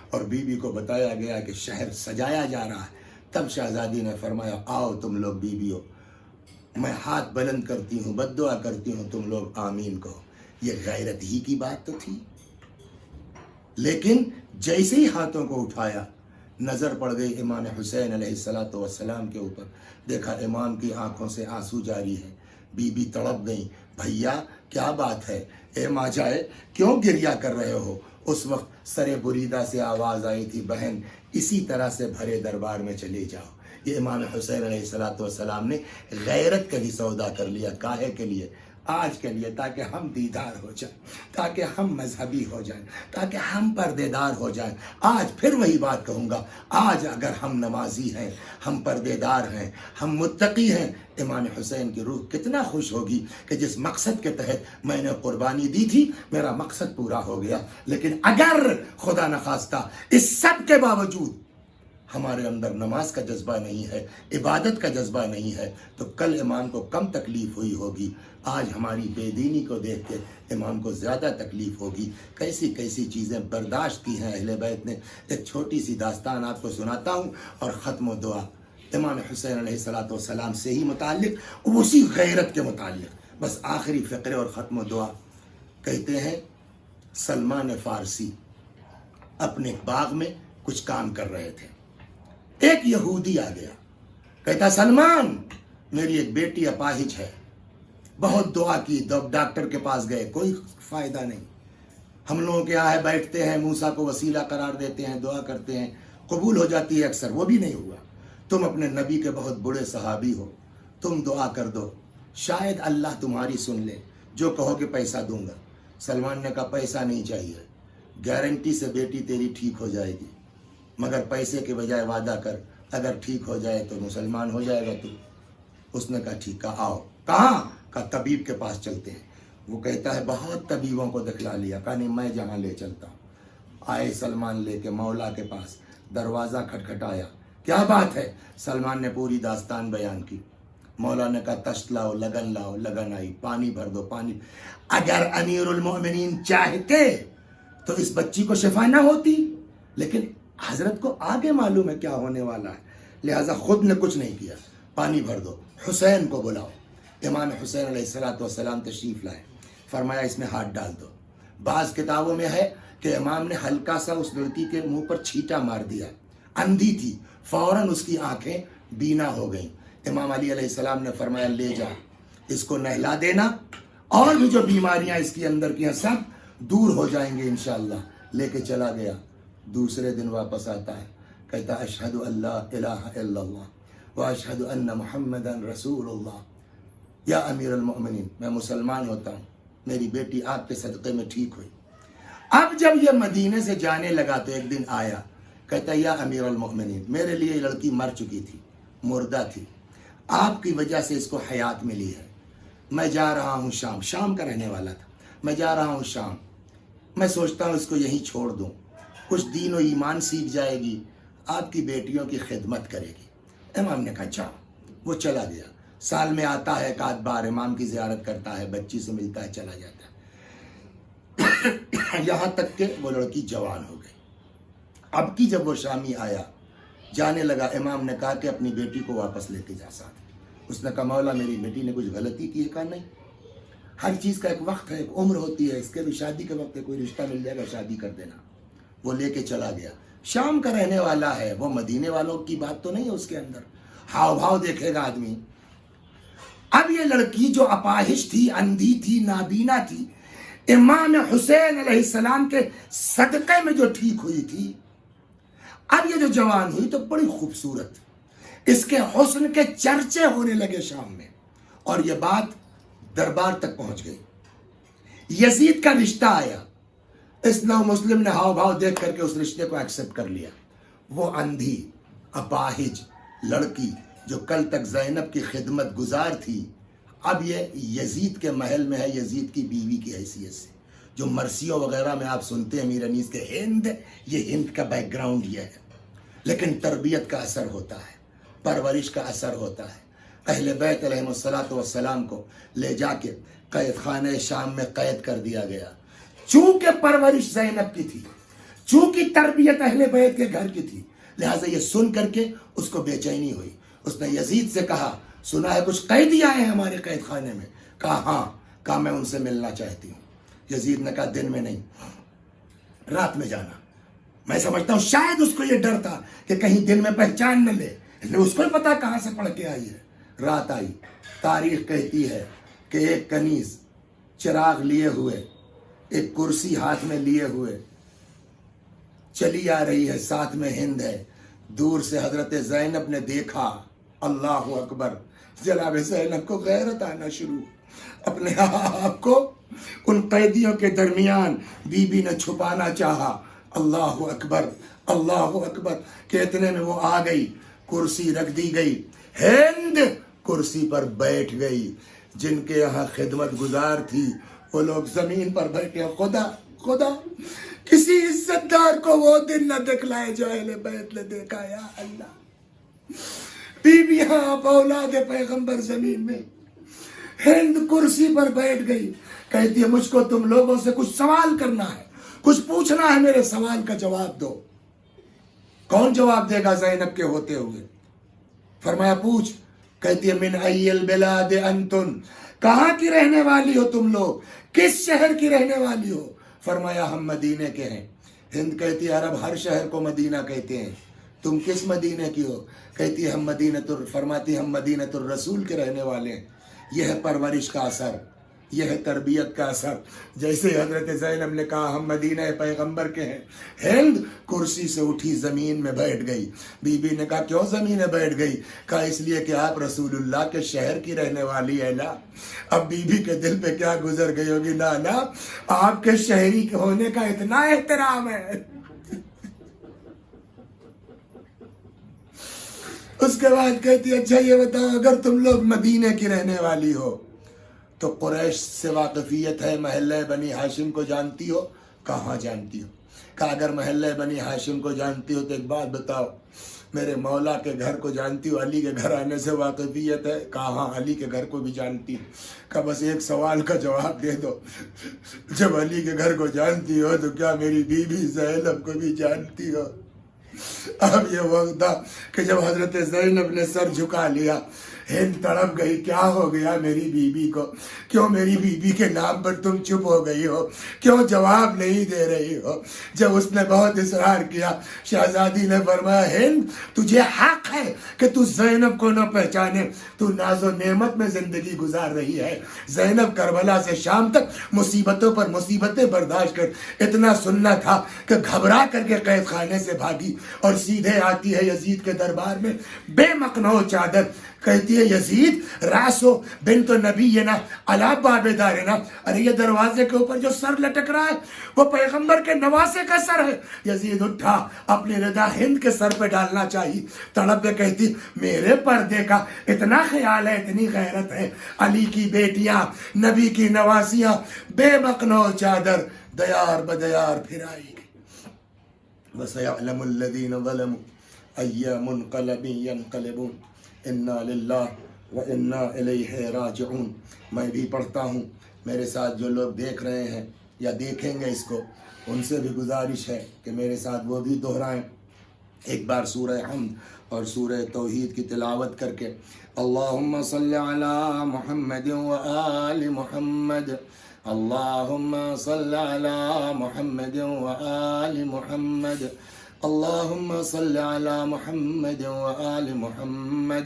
اور بی بی کو بتایا گیا کہ شہر سجایا جا رہا ہے، تب شہزادی نے فرمایا آؤ تم لوگ بیویو، میں ہاتھ بلند کرتی ہوں، بد دعا کرتی ہوں، تم لوگ آمین کہو۔ یہ غیرت ہی کی بات تو تھی، لیکن جیسے ہی ہاتھوں کو اٹھایا نظر پڑ گئی امام حسین علیہ السلام کے اوپر، دیکھا امام کی آنکھوں سے آنسو جاری ہے، بی بی تڑپ گئی، بھیا کیا بات ہے، اے ماں جائے کیوں گریا کر رہے ہو؟ اس وقت سر بریدہ سے آواز آئی تھی بہن اسی طرح سے بھرے دربار میں چلے جاؤ۔ یہ امام حسین علیہ السلام نے غیرت کا بھی سودا کر لیا، کاہے کے لیے؟ آج کے لیے، تاکہ ہم دیدار ہو جائیں، تاکہ ہم مذہبی ہو جائیں، تاکہ ہم پردے دار ہو جائیں۔ آج پھر وہی بات کہوں گا، آج اگر ہم نمازی ہیں، ہم پردے دار ہیں، ہم متقی ہیں، امام حسین کی روح کتنا خوش ہوگی کہ جس مقصد کے تحت میں نے قربانی دی تھی میرا مقصد پورا ہو گیا۔ لیکن اگر خدا نخواستہ اس سب کے باوجود ہمارے اندر نماز کا جذبہ نہیں ہے، عبادت کا جذبہ نہیں ہے، تو کل امام کو کم تکلیف ہوئی ہوگی، آج ہماری بے دینی کو دیکھ کے امام کو زیادہ تکلیف ہوگی۔ کیسی کیسی چیزیں برداشت کی ہیں اہل بیت نے۔ ایک چھوٹی سی داستان آپ کو سناتا ہوں اور ختم و دعا امام حسین علیہ السلام سے ہی متعلق، اسی غیرت کے متعلق، بس آخری فقرے اور ختم و دعا۔ کہتے ہیں سلمان فارسی اپنے باغ میں کچھ کام کر رہے تھے، ایک یہودی آ گیا، کہتا سلمان میری ایک بیٹی اپاہج ہے، بہت دعا کی، ڈاکٹر کے پاس گئے، کوئی فائدہ نہیں، ہم لوگوں کے آئے بیٹھتے ہیں، موسیٰ کو وسیلہ قرار دیتے ہیں، دعا کرتے ہیں، قبول ہو جاتی ہے اکثر، وہ بھی نہیں ہوا، تم اپنے نبی کے بہت بڑے صحابی ہو، تم دعا کر دو، شاید اللہ تمہاری سن لے، جو کہو کہ پیسہ دوں گا۔ سلمان نے کہا پیسہ نہیں چاہیے، گارنٹی سے بیٹی تیری ٹھیک ہو جائے گی، مگر پیسے کے بجائے وعدہ کر، اگر ٹھیک ہو جائے تو مسلمان ہو جائے گا تو۔ اس نے کہا ٹھیک، کہا آؤ، کہاں؟ کہا طبیب کے پاس چلتے ہیں۔ وہ کہتا ہے بہت طبیبوں کو دکھلا لیا، کہا نہیں میں جہاں لے چلتا ہوں۔ آئے سلمان لے کے مولا کے پاس، دروازہ کھٹکھٹایا، کیا بات ہے؟ سلمان نے پوری داستان بیان کی۔ مولا نے کہا تشت لاؤ، لگن لاؤ، لگن آئی، پانی بھر دو، پانی۔ اگر امیر المؤمنین چاہتے تو اس بچی کو شفا نہ ہوتی، لیکن حضرت کو آگے معلوم ہے کیا ہونے والا ہے، لہٰذا خود نے کچھ نہیں کیا، پانی بھر دو، حسین کو بلاؤ۔ امام حسین علیہ السلام تشریف لائے، فرمایا اس میں ہاتھ ڈال دو۔ بعض کتابوں میں ہے کہ امام نے ہلکا سا اس لڑکی کے منہ پر چھینٹا مار دیا، اندھی تھی، فوراً اس کی آنکھیں بینا ہو گئیں۔ امام علی علیہ السلام نے فرمایا لے جا، اس کو نہلا دینا، اور بھی جو بیماریاں اس کے اندر کی ہیں سب دور ہو جائیں گے انشاءاللہ. لے کے چلا گیا. دوسرے دن واپس آتا ہے, کہتا اشہد اللہ الہ الا اللہ و اشہد ان محمدن رسول اللہ. یا امیر المؤمنین, میں مسلمان ہوتا ہوں, میری بیٹی آپ کے صدقے میں ٹھیک ہوئی. اب جب یہ مدینے سے جانے لگا تو ایک دن آیا, کہتا یا امیر المؤمنین, میرے لیے یہ لڑکی مر چکی تھی, مردہ تھی, آپ کی وجہ سے اس کو حیات ملی ہے. میں جا رہا ہوں شام, شام کا رہنے والا تھا, میں جا رہا ہوں شام, میں سوچتا ہوں اس کو یہیں چھوڑ دوں, کچھ دین و ایمان سیکھ جائے گی, آپ کی بیٹیوں کی خدمت کرے گی. امام نے کہا جاؤ. وہ چلا گیا. سال میں آتا ہے ایک آدھ بار, امام کی زیارت کرتا ہے, بچی سے ملتا ہے, چلا جاتا ہے. یہاں تک کہ وہ لڑکی جوان ہو گئی. اب کی جب وہ شامی آیا, جانے لگا, امام نے کہا کہ اپنی بیٹی کو واپس لے کے جا ساتھ. اس نے کہا مولا میری بیٹی نے کچھ غلطی کی ہے؟ کہا نہیں, ہر چیز کا ایک وقت ہے, ایک عمر ہوتی ہے, اس کے بھی شادی کے وقت ہے, کوئی رشتہ مل جائے گا شادی کر دینا. وہ لے کے چلا گیا. شام کا رہنے والا ہے, وہ مدینے والوں کی بات تو نہیں ہے اس کے اندر, ہاؤ بھاؤ دیکھے گا آدمی. اب یہ لڑکی جو اپاہج تھی, اندھی تھی, نابینا تھی, امام حسین علیہ السلام کے صدقے میں جو ٹھیک ہوئی تھی, اب یہ جو جوان ہوئی تو بڑی خوبصورت, اس کے حسن کے چرچے ہونے لگے شام میں, اور یہ بات دربار تک پہنچ گئی. یزید کا رشتہ آیا, اس نو مسلم نے ہاؤ بھاؤ دیکھ کر کے اس رشتے کو ایکسپٹ کر لیا. وہ اندھی اپاہج لڑکی جو کل تک زینب کی خدمت گزار تھی, اب یہ یزید کے محل میں ہے, یزید کی بیوی کی حیثیت سے. جو مرثیوں وغیرہ میں آپ سنتے ہیں امیر انیس کے ہند, یہ ہند کا بیک گراؤنڈ یہ ہے. لیکن تربیت کا اثر ہوتا ہے, پرورش کا اثر ہوتا ہے. اہل بیت علیہ السلام کو لے جا کے قید خانہ شام میں قید کر دیا گیا. چونکہ پرورش زینب کی تھی, چونکہ تربیت اہل بیت کے گھر کی تھی, لہٰذا یہ سن کر کے اس کو بے چینی ہوئی. اس نے یزید سے کہا سنا ہے کچھ قیدی آئے ہیں ہمارے قید خانے میں؟ کہا ہاں. کہا میں ان سے ملنا چاہتی ہوں. یزید نے کہا دن میں نہیں, رات میں جانا. میں سمجھتا ہوں شاید اس کو یہ ڈر تھا کہ کہیں دن میں پہچان نہ لے, اس کو ہی پتا کہاں سے پڑھ کے آئی ہے. رات آئی. تاریخ کہتی ہے کہ ایک کنیز چراغ لیے ہوئے, ایک کرسی ہاتھ میں لیے ہوئے چلی آ رہی ہے, ساتھ میں ہند ہے. دور سے حضرت زینب نے دیکھا, اللہ اکبر, جناب زینب کو غیرت آنا شروع, اپنے آپ کو ان قیدیوں کے درمیان بی بی نے چھپانا چاہا. اللہ اکبر, اللہ اکبر, کہ اتنے میں وہ آ گئی, کرسی رکھ دی گئی, ہند کرسی پر بیٹھ گئی. جن کے یہاں خدمت گزار تھی وہ لوگ زمین پر بیٹھے. خدا کسی عزت دار کو وہ دن نہ دکھلائے جو اہل بیت نے دیکھا. یا اللہ, بیویاں آپ اولاد پیغمبر زمین میں, ہند کرسی پر بیٹھ گئی, کہتی ہے مجھ کو تم لوگوں سے کچھ سوال کرنا ہے, کچھ پوچھنا ہے, میرے سوال کا جواب دو. کون جواب دے گا زینب کے ہوتے ہوئے؟ فرمایا پوچھ. کہتی ہے من ای البلاد انتن, کہاں کی رہنے والی ہو تم لوگ, کس شہر کی رہنے والی ہو؟ فرمایا ہم مدینے کے ہیں. ہند کہتی ہے عرب ہر شہر کو مدینہ کہتے ہیں, تم کس مدینے کی ہو؟ کہتی ہے ہم فرماتی ہم مدینۃ الرسول کے رہنے والے ہیں. یہ ہے پرورش کا اثر, یہ ہے تربیت کا اثر. جیسے حضرت زینب نے کہا ہم مدینہ پیغمبر کے ہیں, ہند کرسی سے اٹھی زمین میں بیٹھ گئی. بی بی نے کہا کیوں زمین میں بیٹھ گئی؟ کہا اس لیے کہ آپ رسول اللہ کے شہر کی رہنے والی ہے نا. اب بی بی کے دل پہ کیا گزر گئی ہوگی, نا آپ کے شہری کے ہونے کا اتنا احترام ہے. اس کے بعد کہتی ہے اچھا یہ بتاؤ اگر تم لوگ مدینے کی رہنے والی ہو تو قریش سے واقفیت ہے, محلہ بنی ہاشم کو جانتی ہو؟ کہاں جانتی ہو؟ کہا اگر محلہ بنی ہاشم کو جانتی ہو تو ایک بات بتاؤ, میرے مولا کے گھر کو جانتی ہو؟ علی کے گھر آنے سے واقفیت ہے؟ کہا ہاں علی کے گھر کو بھی جانتی ہو. کہا بس ایک سوال کا جواب دے دو, جب علی کے گھر کو جانتی ہو تو کیا میری بیوی زینب کو بھی جانتی ہو؟ اب یہ وقت تھا کہ جب حضرت زینب نے سر جھکا لیا, ہند تڑپ گئی کیا ہو گیا میری بیوی کو، کیوں میری بیوی کے نام پر تم چپ ہو گئی ہو، کیوں جواب نہیں دے رہی ہو؟ جب اس نے بہت اصرار کیا شہزادی نے فرمایا ہند تجھے حق ہے کہ تو زینب کو نہ پہچانے، تو ناز و نعمت میں زندگی گزار رہی ہے، زینب کربلا سے شام تک مصیبتوں پر مصیبتیں برداشت کر، اتنا سننا تھا کہ گھبرا کر کے قید خانے سے بھاگی اور سیدھے آتی ہے یزید کے دربار میں بے مقنعو چادر، کہتی ہے یزید راسو بنت نبینا علی باب دارنا، ارے یہ دروازے کے اوپر جو سر لٹک رہا ہے وہ پیغمبر کے نواسے کا سر ہے۔ یزید اٹھا اپنی رضا ہند کے سر پہ ڈالنا چاہیے، تڑپ کے کہتی میرے پردے کا اتنا خیال ہے، اتنی غیرت ہے، علی کی بیٹیاں نبی کی نواسیاں بے مقنعو چادر دیار بدیار پھرائی گئی۔ وَسَيَعْلَمُ الَّذِينَ ظَلَمُوا أَيَّ مُنْقَلَبٍ يَنْقَلِبُونَ اِنَّا لِلَّهِ وَإِنَّا إِلَيْهِ رَاجِعُونَ۔ میں بھی پڑھتا ہوں، میرے ساتھ جو لوگ دیکھ رہے ہیں یا دیکھیں گے اس کو، ان سے بھی گزارش ہے کہ میرے ساتھ وہ بھی دہرائیں ایک بار سورہ حمد اور سورہ توحید کی تلاوت کر کے، اللہم صلی علی محمد وآل محمد، اللہم صلی علی محمد وآل محمد، اللہم صلی علی محمد وآل محمد۔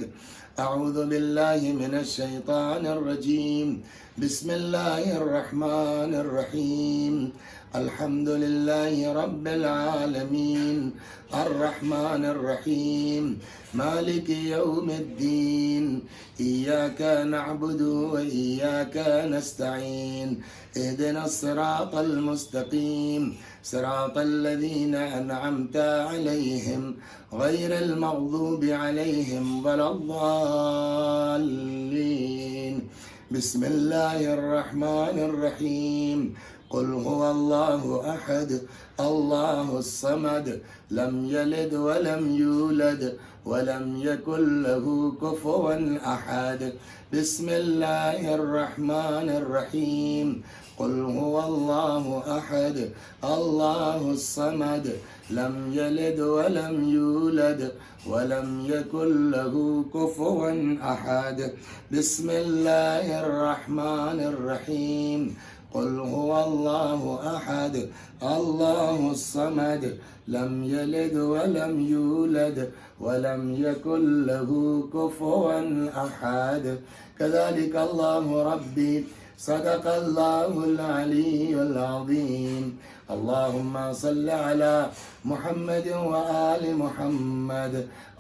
اعوذ باللہ من الشیطان الرجیم، بسم اللہ الرحمن الرحیم، الحمد للہ رب العالمین، الرحمن الرحیم، مالک یوم الدین، ایاک نعبد و ایاک نستعین، اہدنا الصراط المستقیم، صراط الذین انعمت علیہم غیر المغضوب علیہم ولا الضالین۔ بسم اللہ الرحمن الرحیم، قل هو اللہ احد اللہ الصمد لم یلد ولم یولد ولم یکن له کفوا احد۔ بسم اللہ الرحمن الرحیم، قل هو اللہ احد اللہ الصمد لم یلد ولم یولد ولم یکن له کفوا احد۔ بسم اللہ الرحمن الرحیم، قل هو اللہ احد اللہ الصمد لم یلد ولم یولد ولم یکن له کفوا احد۔ کذلک اللہ ربی صدق اللہ العلی العظیم۔ اللہم صل علی محمد وآل محمد،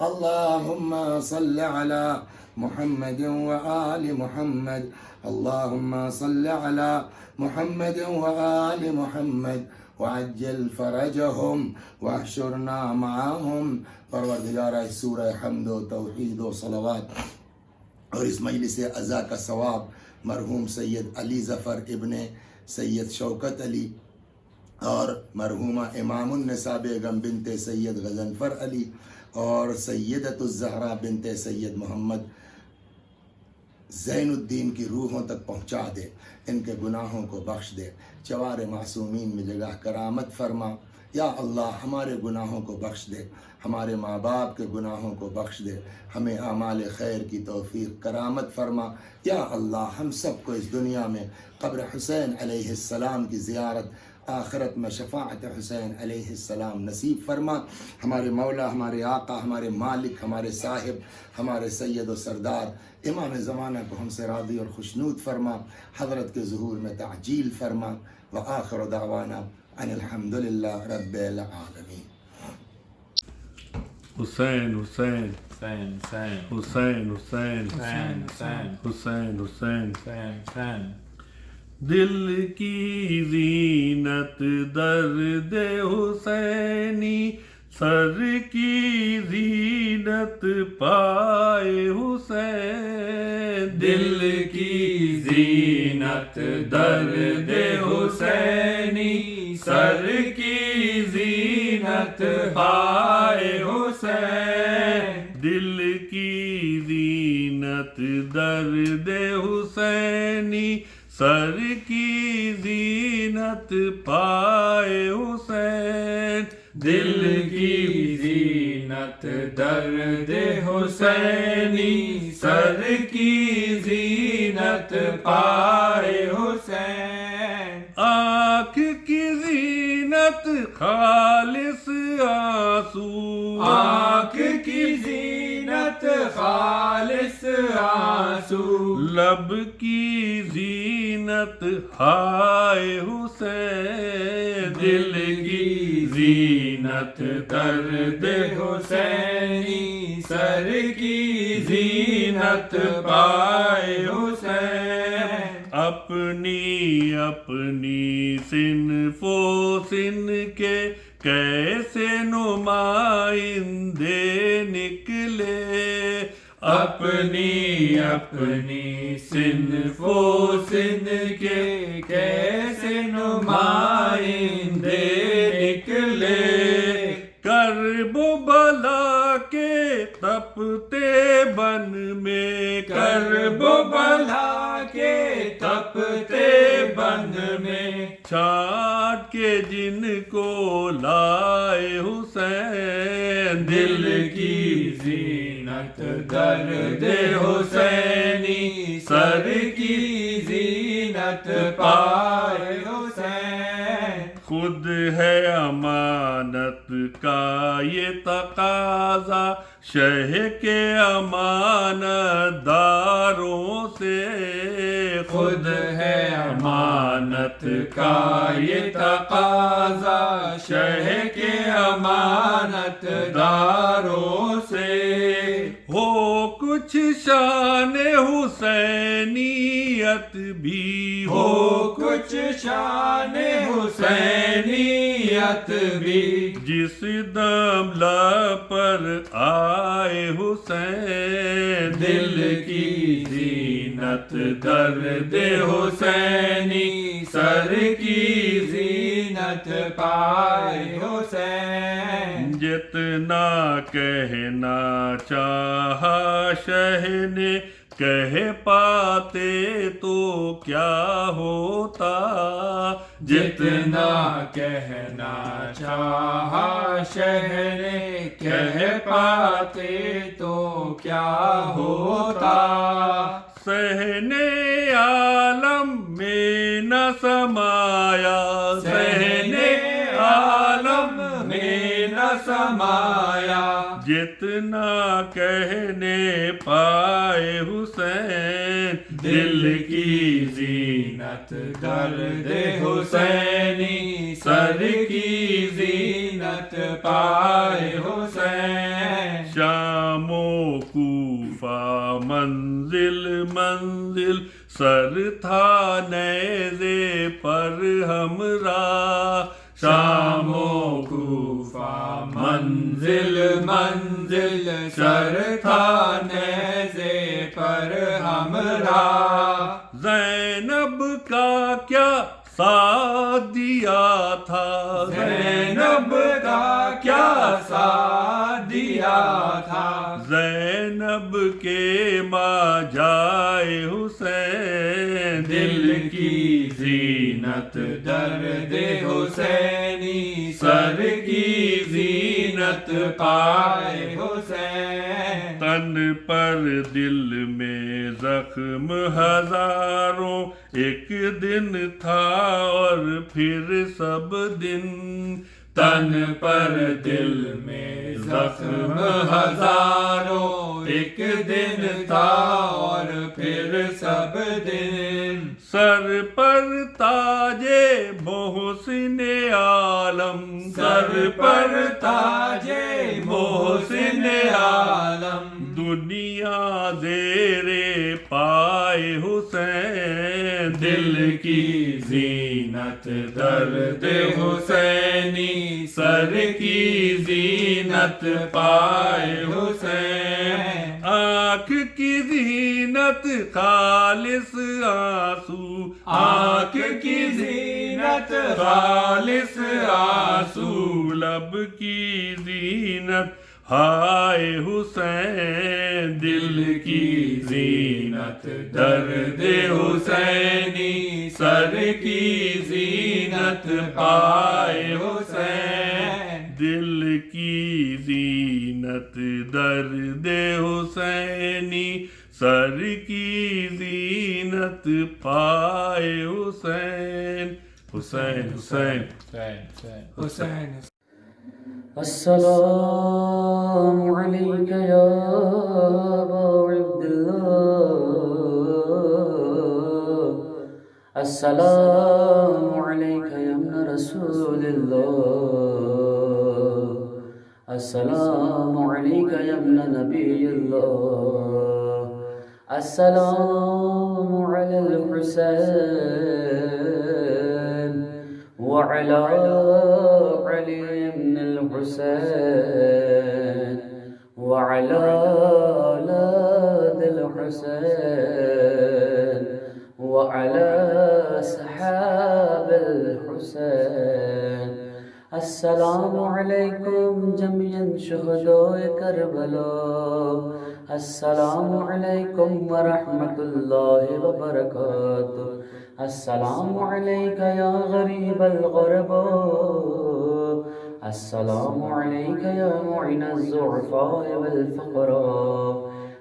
اللہم صل علی محمد وآل محمد، اللہم صل علی محمد وآل محمد، وعجل فرجہم واحشرنا معاہم۔ پروردگارہ سورہ حمد و توحید و صلوات اور اس مجلس عزا کا ثواب مرحوم سید علی ظفر ابن سید شوکت علی اور مرحومہ امام النساء بیگم بنت سید غضنفر علی اور سیدۃ الزہرا بنت سید محمد زین الدین کی روحوں تک پہنچا دے، ان کے گناہوں کو بخش دے، چوار معصومین میں جگہ کرامت فرما۔ یا اللہ ہمارے گناہوں کو بخش دے، ہمارے ماں باپ کے گناہوں کو بخش دے، ہمیں اعمال خیر کی توفیق کرامت فرما۔ یا اللہ ہم سب کو اس دنیا میں قبر حسین علیہ السلام کی زیارت، آخرت میں شفاعت حسین علیہ السلام نصیب فرما۔ ہمارے مولا، ہمارے آقا، ہمارے مالک، ہمارے صاحب، ہمارے سید و سردار امام زمانہ کو ہم سے راضی اور خوشنود فرما، حضرت کے ظہور میں تعجیل فرما۔ وآخر دعوانا ان الحمدللہ رب العالمین۔ حسین حسین حسین حسین حسین حسین حسین حسین حسین حسین حسین حسین۔ دل کی زینت درد حسینی، سر کی زینت پائے حسین، دل کی زینت درد حسینی، سر کی زینت پائے حسین، دل کی زینت درد حسینی، سر کی زینت پائے حسین، دل کی زینت درد حسینی، سر سر کی زینت پائے حسین، آنکھ کی زینت خالص آنسو، آنکھ کی زینت خالص آنسو، لب کی زینت ہائے حسین، دل کی زینت درد حسینی، سر کی زینت پائے حسین، اپنی اپنی صنف و سن کے کیسے نمائندے نکلے، اپنی اپنی صنف و سن کے کیسے نمائندے نکلے، کرب و بلا کے تپتے بن میں، کرب و بلا کے تپتے بند میں، چھانٹ کے جن کو لائے حسین، دل کی زینت درد حسینی، سر کی زینت پائے حسین، خود ہے امانت کا یہ تقاضا شہ کے امانت داروں سے، خود ہے امانت کا یہ تقاضا شہ کے امانت داروں سے، ہو کچھ شان حسینیت بھی، ہو کچھ شان حسینیت بھی، جس دم لب پر آئے حسین، دل کی زینت درد حسینی، سر کی زینت پائے حسین، جتنا کہنا چاہا شہ نے کہہ پاتے تو کیا ہوتا، جتنا کہنا چاہا شہ نے کہہ پاتے تو کیا ہوتا، صحنے عالم میں نہ سمایا، صحنے عالم میں نہ سمایا، جتنا کہنے پائے حسین، دل کی زینت درد حسینی، سر کی زینت پائے حسین، شام و کوفہ منزل منزل سر تھا نیزے پر ہمراہ، شام و کوفہ منزل منزل سر تھا نیزے پر ہمراہ، زینب کا کیا ساتھ دیا تھا، زینب کا کیا ساتھ دیا تھا، زینب کے ماں جائے حسین، دل کی زینت درد حسینی، سر کی زینت پائے حسین، تن پر دل میں زخم ہزاروں، ایک دن تھا اور پھر سب دن، تن پر دل میں زخم ہزاروں، ایک دن تھا اور پھر سب دن، سر پر تاج محسن عالم، سر پر تاج محسن عالم، دنیا زیر پائے حسین، دل کی زینت درد حسینی، سر کی زینت پائے حسین، آنکھ کی زینت خالص آنسو، آنکھ کی زینت خالص آنسو، لب کی زینت ہائے حسین، دل کی زینت درد حسینی، سر کی زینت پائے حسین، دل کی زینت درد حسینی، سر کی زینت پائے حسین حسین حسین حسین السلام عليك يا أبا عبد الله السلام عليك يا ابن رسول الله السلام عليك يا ابن نبي الله السلام على الحسين وعلى علي بن الحسين وعلى أولاد الحسين وعلى أصحاب الحسين السلام عليكم جميعا شهداء كربلاء السلام عليكم ورحمة الله وبركاته السلام عليك يا غريب الغرباء السلام عليك يا معين الضعفاء والفقراء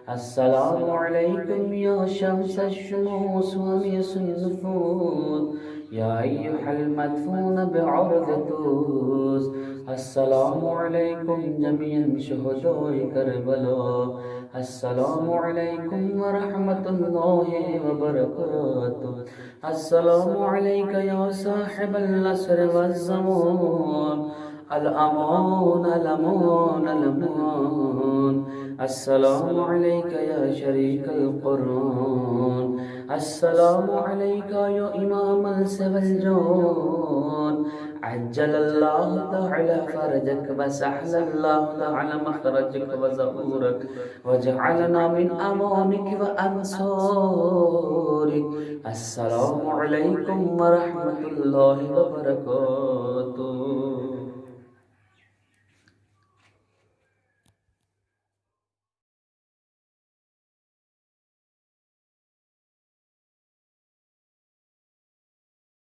السلام عليكم يا شمس الشموس وميس النفوس يا أيها المدفون بعرض طوس السلام عليكم جميعا شهداء كربلاء السلام عليكم ورحمة الله وبركاته السلام عليك يا صاحب العصر والزمان الأمان الأمان الأمان السلام عليك يا شريك القرآن السلام عليك يا إمام السوى الجون عجل الله تعالى فرجك وسهل الله تعالى مخرجك وظهورك وجعلنا من أمانك وأنصارك السلام عليكم ورحمة الله وبركاته